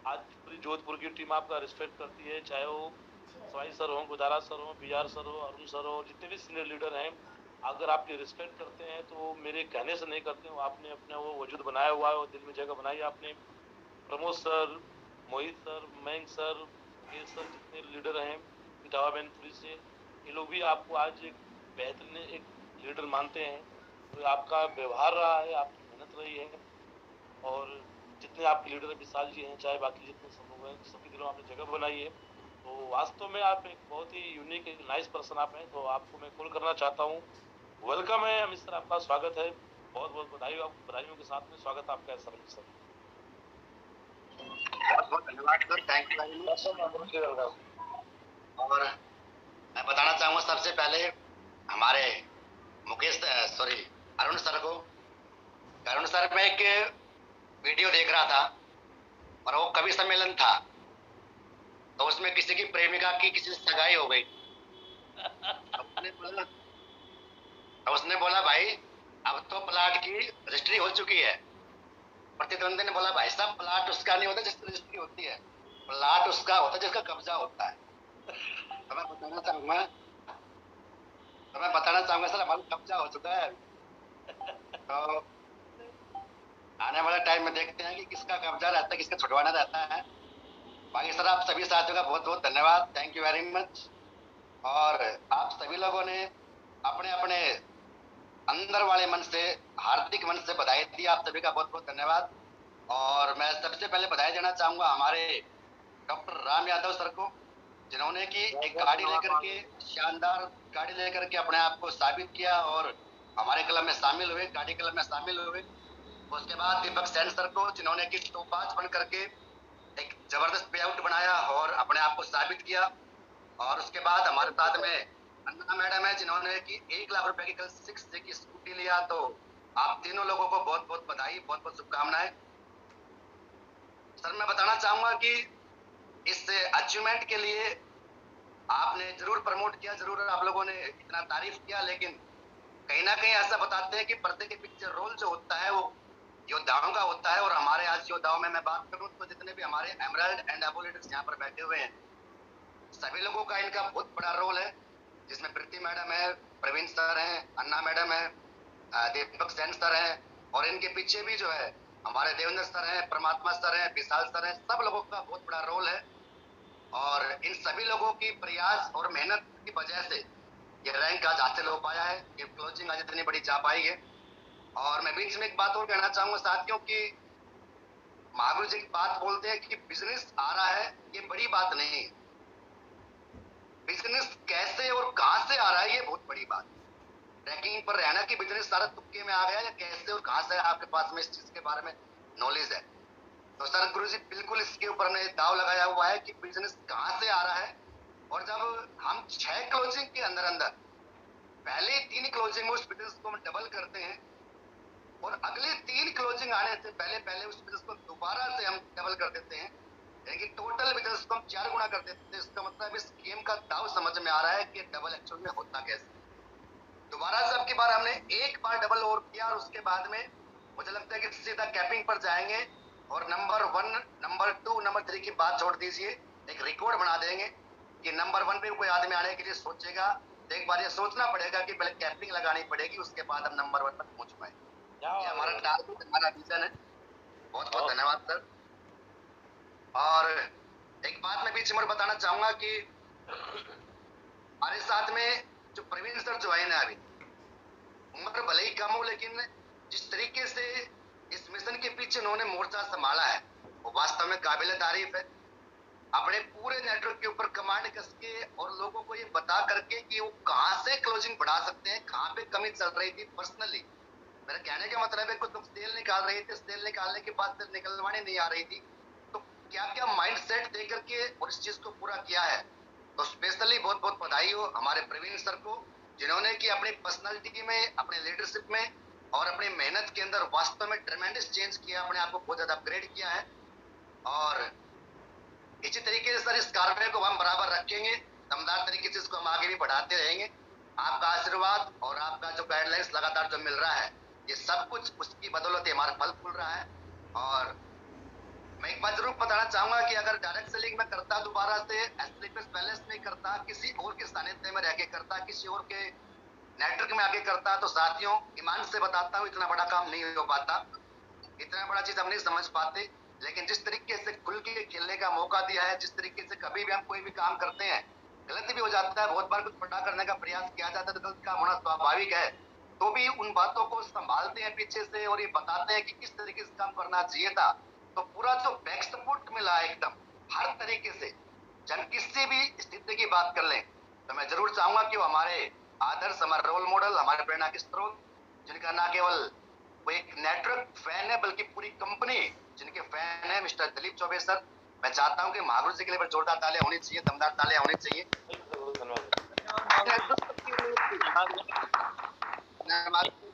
S1: आज पूरी जोधपुर की टीम आपका रिस्पेक्ट करती है, चाहे वो सवाई सर हो, गुदारा सर हो, बीआर सर हो, अरुण सर हो, जितने भी सीनियर लीडर हैं, अगर आपकी रिस्पेक्ट करते हैं तो वो मेरे कहने से नहीं करते, वो आपने अपना वो वजूद बनाया हुआ है और दिल में जगह बनाई है आपने। Pramod sir, Mohit sir, Mayank sir, Mukesh sir, जितने लीडर हैं इटावा बैनपुरी से, ये लोग भी आपको आज एक बेहतरीन एक लीडर मानते हैं। तो आपका व्यवहार रहा है, आपकी मेहनत रही है, और जितने आपके लीडर विशाल जी हैं, चाहे बाकी जितने सब लोग हैं, सबके दिलों में आपने जगह बनाई है। तो वास्तव में आप एक बहुत ही यूनिक, एक नाइस पर्सन आप हैं, तो आपको मैं कॉल करना चाहता हूँ। वेलकम है अमित सर, आपका स्वागत है, बहुत बहुत बधाई, आपको बधाइयों के साथ में स्वागत आपका है सर। अमित सर
S5: बहुत बहुत धन्यवाद sir, thank you very much. और मैं बताना चाहूंगा सबसे पहले हमारे मुकेश, सॉरी, अरुण सर को। अरुण सर, मैं एक वीडियो देख रहा था और वो कवि सम्मेलन था, तो उसमें किसी की प्रेमिका की किसी से सगाई हो गई। उसने बोला भाई अब तो प्लाट की रजिस्ट्री हो चुकी है। प्रतिद्वंदी ने बोला भाई साहब प्लाट उसका नहीं होता जिसकी रजिस्ट्री होती है, प्लाट उसका होता है जिसका कब्जा होता है। तो मैं बताना चाहूंगा सर, हमारा कब्जा हो चुका है, तो आने वाले टाइम में देखते हैं कि किसका कब्जा रहता है, किसका छुड़वाना रहता है। बाकी सर आप सभी साथियों का बहुत बहुत धन्यवाद, थैंक यू वेरी मच। और आप सभी लोगों ने अपने अपने अंदर वाले मन से, हार्दिक मन से बधाई दी, आप सभी का बहुत बहुत धन्यवाद। और मैं सबसे पहले बधाई देना चाहूंगा हमारे डॉक्टर राम यादव सर को, जिन्होंने कि एक गाड़ी लेकर के, शानदार गाड़ी लेकर के अपने आप को साबित किया और हमारे क्लब में शामिल हुए, गाड़ी क्लब में शामिल हुए। उसके बाद दीपक सेन सर को, जिन्होंने कि तोपाज बन करके एक जबरदस्त पे आउट बनाया और अपने आप को साबित किया। और उसके बाद हमारे साथ में अन्ना मैडम है, जिन्होंने कि 1 लाख रुपए की कल 6 की स्कूटी लिया। तो आप तीनों लोगों को बहुत बहुत बधाई, बहुत बहुत शुभकामनाएं। सर मैं बताना चाहूंगा कि इस अचीवमेंट के लिए आपने जरूर प्रमोट किया, जरूर आप लोगों ने इतना तारीफ किया, लेकिन कहीं ना कहीं ऐसा बताते हैं कि पर्दे के पीछे रोल जो होता है वो योद्धाओं का होता है। और हमारे आज योद्धाओं में मैं बात करूं तो जितने भी हमारे एमराल्ड एंड अबो लीडर्स यहाँ पर बैठे हुए हैं, सभी लोगों का इनका बहुत बड़ा रोल है, जिसमें प्रीति मैडम है, प्रवीण सर हैं, अन्ना मैडम है, दीपक सेन सर हैं, और इनके पीछे भी जो है हमारे देवेंद्र सर हैं, परमात्मा सर हैं, विशाल सर हैं, सब लोगों का बहुत बड़ा रोल है। और इन सभी लोगों की प्रयास और मेहनत की वजह से ये रैंक आज हासिल हो पाया है, ये क्लोजिंग आज इतनी बड़ी जा पाई है। और मैं बीच में एक बात और कहना चाहूंगा साथियों की, महागुरु जी एक बात बोलते हैं कि बिजनेस आ रहा है, ये बड़ी बात नहीं है, बिजनेस कैसे और कहां से आ रहा है ये बहुत बड़ी बात है। रैंकिंग पर रहना कि बिजनेस सारा तुक्के में आ गया या कैसे और कहां से आपके पास में इस चीज के बारे में नॉलेज है। तो सर गुरु जी बिल्कुल इसके ऊपर ने दाव लगाया हुआ है कि बिजनेस कहां से आ रहा है। और जब हम 6 क्लोजिंग के अंदर अंदर पहले 3 क्लोजिंग में उस बिजनेस को हम डबल करते हैं और अगले 3 क्लोजिंग आने से पहले उस बिजनेस को दोबारा से हम डबल कर देते हैं, यानी कि टोटल बिजनेस को हम 4 गुना कर देते हैं। इसका मतलब इस गेम का दाव समझ में आ रहा है कि डबल एक्चुअल में होता कैसे। दोबारा से अब की बार हमने एक बार डबल और किया और उसके बाद में मुझे लगता है कि सीधा कैपिंग पर जाएंगे और नंबर 1, नंबर 2, नंबर 3 की बात छोड़ दीजिए, एक रिकॉर्ड बना देंगे कि नंबर 1 पे कोई आदमी आने के लिए सोचेगा तो एक बार ये सोचना पड़ेगा कि पहले कैपिंग लगानी पड़ेगी, उसके बाद हम नंबर 1 पर पहुंच पाए। ये हमारा टारगेट, हमारा विजन है। बहुत बहुत धन्यवाद सर। और एक बात मैं बीच में बताना चाहूंगा कि हमारे साथ में जो प्रवीण सर जो है ना, अभी उम्र भले ही कम हो लेकिन जिस तरीके से इस मिशन के पीछे उन्होंने मोर्चा संभाला है वो वास्तव में काबिल तारीफ है। अपने पूरे नेटवर्क के ऊपर कमांड कस के और लोगों को ये बता करके कि वो कहां से क्लोजिंग बढ़ा सकते हैं, कहां पे कमी चल रही थी। पर्सनली मेरा कहने का मतलब है कुछ लोग सेल निकाल रहे थे, सेल निकालने के बाद फिर निकलवाने नहीं आ रही थी, तो क्या क्या माइंड सेट दे करके और इस चीज को पूरा किया है। तो स्पेशली बहुत बहुत बधाई हो हमारे प्रवीण सर को, जिन्होंने कि अपनी पर्सनालिटी में, अपने लीडरशिप में और अपनी मेहनत के अंदर वास्तव में ट्रेमेंडस चेंज किया, अपने आप को बहुत ज्यादा अपग्रेड किया है। और इसी तरीके से सर इस कार्य को हम बराबर रखेंगे, दमदार तरीके से इसको हम आगे भी बढ़ाते रहेंगे। आपका आशीर्वाद और आपका जो गाइडलाइंस लगातार जो मिल रहा है, ये सब कुछ उसकी बदौलत हमारा फल फूल रहा है। और मैं एक बात जरूर बताना चाहूंगा कि अगर डायरेक्ट सेलिंग में करता, दोबारा से स्लीपर्स बैलेंस में करता, किसी और के सानिध्य में रह के करता, किसी और के नेटवर्क में आके करता, तो साथियों ईमान से बताता हूँ इतना बड़ा काम नहीं हो पाता, इतना बड़ा चीज हम नहीं समझ पाते। लेकिन जिस तरीके से खुल के खेलने का मौका दिया है, जिस तरीके से कभी भी हम कोई भी काम करते हैं गलत भी हो जाता है, बहुत बार कुछ पटा करने का प्रयास किया जाता है तो गलत काम होना स्वाभाविक है, तो भी उन बातों को संभालते हैं पीछे से और ये बताते हैं कि किस तरीके से काम करना चाहिए था। तो पूरा जो बैक सपोर्ट मिला है एकदम हर तरीके से, जब किसी भी स्थिति की बात कर लें तो मैं जरूर चाहूंगा कि वो हमारे आदर्श, हमारे रोल मॉडल, हमारे प्रेरणा के स्रोत, जिनका ना केवल वो एक नेटवर्क फैन है बल्कि पूरी कंपनी जिनके फैन है, मिस्टर दिलीप चौबे सर, मैं चाहता हूं कि महागुरु जी के लिए जोरदार तालियां होनी चाहिए, दमदार तालियां होनी चाहिए।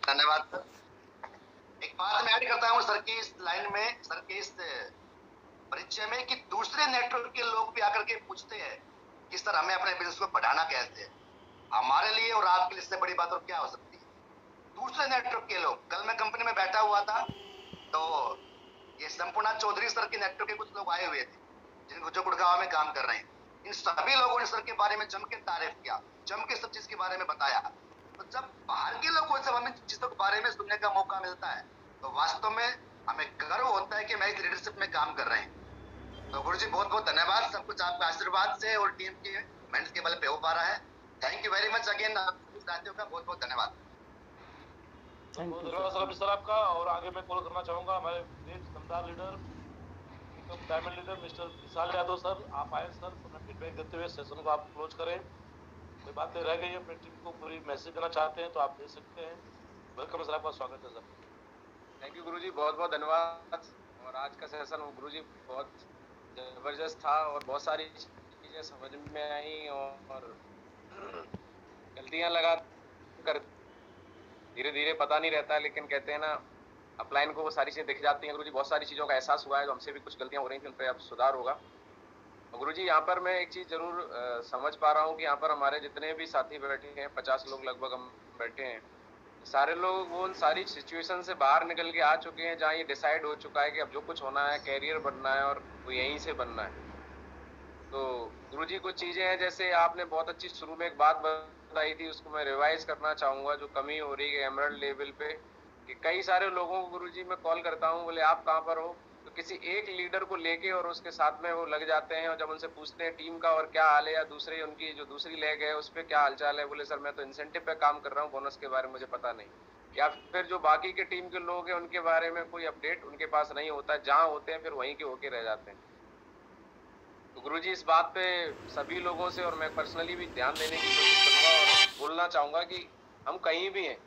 S5: धन्यवाद सर। एक बात मैं ऐड करता हूं सर की इस लाइन में, सर के इस परिचय में, कि दूसरे नेटवर्क के लोग भी आकर के पूछते हैं कि सर हमें अपने बिजनेस को बढ़ाना कैसे है। हमारे लिए और आपके लिए इससे बड़ी बात और क्या हो सकती है। दूसरे नेटवर्क के लोग, कल मैं कंपनी में बैठा हुआ था तो ये संपूर्णा चौधरी सर के नेटवर्क के कुछ लोग आए हुए थे जिनको जो गुड़गांव में काम कर रहे हैं। इन सभी लोगों ने सर के बारे में जम के तारीफ किया, जम के सब चीज के बारे में बताया। तो जब बाहर के लोगों से हमें चीजों के बारे में सुनने का मौका मिलता है तो वास्तव में हमें गर्व होता है कि मैं इस लीडरशिप में काम कर रहे हैं। तो गुरु जी बहुत बहुत धन्यवाद, सब कुछ आपका आशीर्वाद से और टीम के मेहनत के बल पे हो पा रहा है। Thank you very much again, साथियों का बहुत बहुत धन्यवाद।
S1: धन्यवाद सर आपका। और आगे मैं कॉल करना चाहूंगा हमारे दमदार लीडर, डायमंड लीडर मिस्टर विशाल यादव सर, आप आए सर, अपना फीडबैक देते हुए सेशन को आप क्लोज करें। कोई बातें रह गई अपनी टीम को पूरी मैसेज देना चाहते हैं तो आप दे सकते हैं। वेलकम सर, आपका स्वागत है सर।
S7: थैंक यू गुरुजी, बहुत बहुत धन्यवाद। और आज का सेशन गुरुजी बहुत जबरदस्त था और बहुत सारी चीजें समझ में आई और गलतियां लगा कर धीरे धीरे पता नहीं रहता, लेकिन कहते हैं ना अपलाइन को वो सारी चीजें दिख जाती हैं। गुरुजी बहुत सारी चीजों का एहसास हुआ है, तो हमसे भी कुछ गलतियां हो रही थी, उन पर अब सुधार होगा। गुरुजी यहाँ पर मैं एक चीज जरूर समझ पा रहा हूँ कि यहाँ पर हमारे जितने भी साथी बैठे हैं, 50 लोग लगभग हम बैठे हैं, सारे लोग वो उन सारी सिचुएशन से बाहर निकल के आ चुके हैं जहाँ ये डिसाइड हो चुका है कि अब जो कुछ होना है कैरियर बनना है और वो यहीं से बनना है। तो गुरुजी कुछ चीजें हैं, जैसे आपने बहुत अच्छी शुरू में एक बात बताई थी, उसको मैं रिवाइज करना चाहूंगा, जो कमी हो रही है एमरल्ड लेवल पे, कि कई सारे लोगों को गुरुजी मैं कॉल करता हूँ, बोले आप कहाँ पर हो, तो किसी एक लीडर को लेके और उसके साथ में वो लग जाते हैं, और जब उनसे पूछते हैं टीम का और क्या हाल है, या दूसरी उनकी जो दूसरी लेग है उस पर क्या हालचाल है, बोले सर मैं तो इंसेंटिव पे काम कर रहा हूँ, बोनस के बारे में मुझे पता नहीं। या फिर जो बाकी के टीम के लोग हैं उनके बारे में कोई अपडेट उनके पास नहीं होता, जहाँ होते हैं फिर वहीं के होके रह जाते हैं। तो गुरुजी इस बात पे सभी लोगों से और मैं पर्सनली भी ध्यान देने की कोशिश करूंगा और बोलना चाहूंगा कि हम कहीं भी हैं,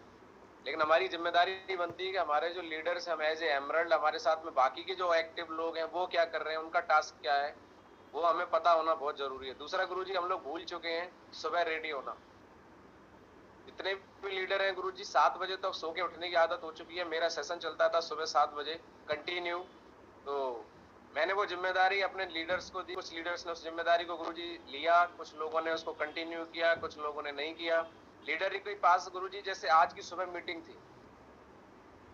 S7: लेकिन हमारी जिम्मेदारी बनती है कि हमारे जो लीडर्स हैं, हम एज ए एमरल्ड, हमारे साथ में बाकी के जो एक्टिव लोग हैं वो क्या कर रहे हैं, उनका टास्क क्या है, वो हमें पता होना बहुत जरूरी है। दूसरा गुरुजी, हम लोग भूल चुके हैं सुबह रेडी होना। जितने भी लीडर हैं गुरुजी, 7 बजे तक सो के उठने की आदत हो चुकी है। मेरा सेशन चलता था सुबह 7 बजे कंटिन्यू, तो मैंने वो जिम्मेदारी अपने लीडर्स को दी। कुछ लीडर्स ने उस जिम्मेदारी को गुरुजी लिया, कुछ लोगों ने उसको कंटिन्यू किया, कुछ लोगों ने नहीं किया। लीडर के पास गुरुजी, जैसे आज की सुबह मीटिंग थी,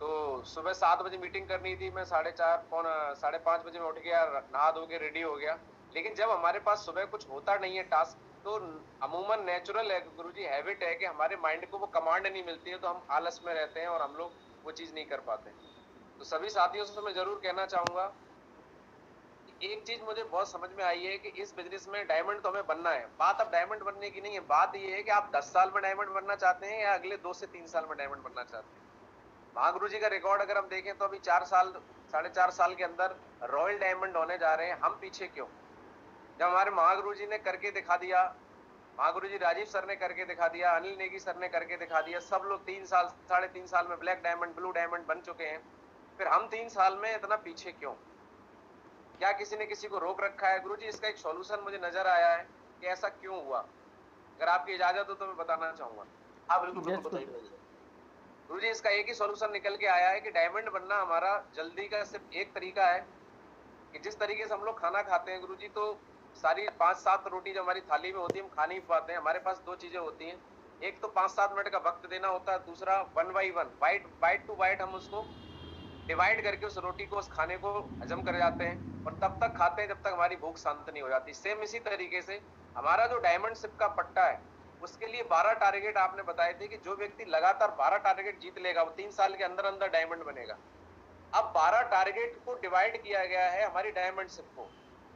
S7: तो सुबह 7 बजे मीटिंग करनी थी, मैं 4:30 बजे में उठ गया, नहा धो के रेडी हो गया। लेकिन जब हमारे पास सुबह कुछ होता नहीं है टास्क, तो अमूमन नेचुरल है गुरुजी, हैबिट है कि हमारे माइंड को वो कमांड नहीं मिलती है, तो हम आलस में रहते हैं और हम लोग वो चीज नहीं कर पाते। तो सभी साथियों से मैं जरूर कहना चाहूंगा, एक चीज मुझे बहुत समझ में आई है कि इस बिजनेस में डायमंड तो हमें बनना है। बात अब डायमंड बनने की नहीं है, बात ये है कि आप 10 साल में डायमंड बनना चाहते हैं या अगले 2 से 3 साल में डायमंड बनना चाहते हैं। महागुरु जी का रिकॉर्ड अगर हम देखें तो अभी 4 साल 4.5 साल के अंदर रॉयल डायमंड होने जा रहे हैं। हम पीछे क्यों? जब हमारे महागुरु जी ने करके दिखा दिया, महागुरु जी राजीव सर ने करके दिखा दिया, अनिल नेगी सर ने करके दिखा दिया, सब लोग 3 साल 3.5 साल में ब्लैक डायमंड ब्लू डायमंड बन चुके हैं, फिर हम 3 साल में इतना पीछे क्यों? क्या किसी ने किसी को रोक रखा है? गुरुजी इसका एक सॉल्यूशन मुझे नजर आया है कि ऐसा क्यों हुआ। अगर आपकी इजाजत हो तो मैं बताना चाहूंगा।
S1: हाँ बिल्कुल बताइए।
S7: गुरुजी इसका एक ही सॉल्यूशन निकल के आया है कि डायमंड बनना हमारा जल्दी का सिर्फ एक तरीका है कि जिस तरीके से हम लोग खाना खाते हैं गुरुजी, तो सारी 5-7 रोटी जो हमारी थाली में होती है हम खा नहीं पाते हैं। हमारे पास 2 चीजें होती हैं, एक तो 5-7 मिनट का वक्त देना होता है, दूसरा 1 by 1 बाइट टू बाइट हम उसको डिवाइड करके उस रोटी को, उस खाने को हजम कर जाते हैं और तब तक खाते हैं जब तक हमारी भूख शांत नहीं हो जाती। सेम इसी तरीके से हमारा जो डायमंड शिप का पट्टा है, उसके लिए 12 टारगेट आपने बताए थे कि जो व्यक्ति लगातार 12 टारगेट जीत लेगा वो 3 साल के अंदर अंदर डायमंड बनेगा। अब 12 टारगेट को डिवाइड किया गया है हमारी डायमंड शिप को,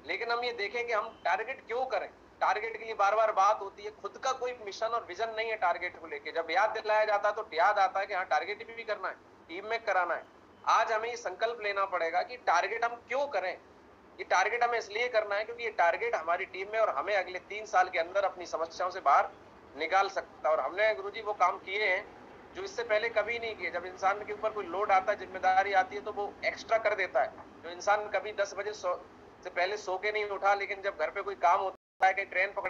S7: लेकिन हम ये देखें कि हम टारगेट क्यों करें। टारगेट के लिए बार बार बात होती है, खुद का कोई मिशन और विजन नहीं है टारगेट को लेके। जब याद दिलाया जाता है तो याद आता है कि हाँ टारगेट भी करना है, टीम में कराना है। आज हमें ये संकल्प लेना पड़ेगा कि टारगेट हम क्यों करें। ये टारगेट हमें इसलिए करना है क्योंकि ये टारगेट हमारी टीम में और हमें अगले 3 साल के अंदर अपनी समस्याओं से बाहर निकाल सकता है। और हमने गुरुजी वो काम किए हैं जो इससे पहले कभी नहीं किए। जब इंसान के ऊपर कोई लोड आता है, जिम्मेदारी आती है, तो वो एक्स्ट्रा कर देता है। जो इंसान कभी 10 बजे से पहले सो के नहीं उठा, लेकिन जब घर पे कोई काम होता है कि ट्रेन पकड़े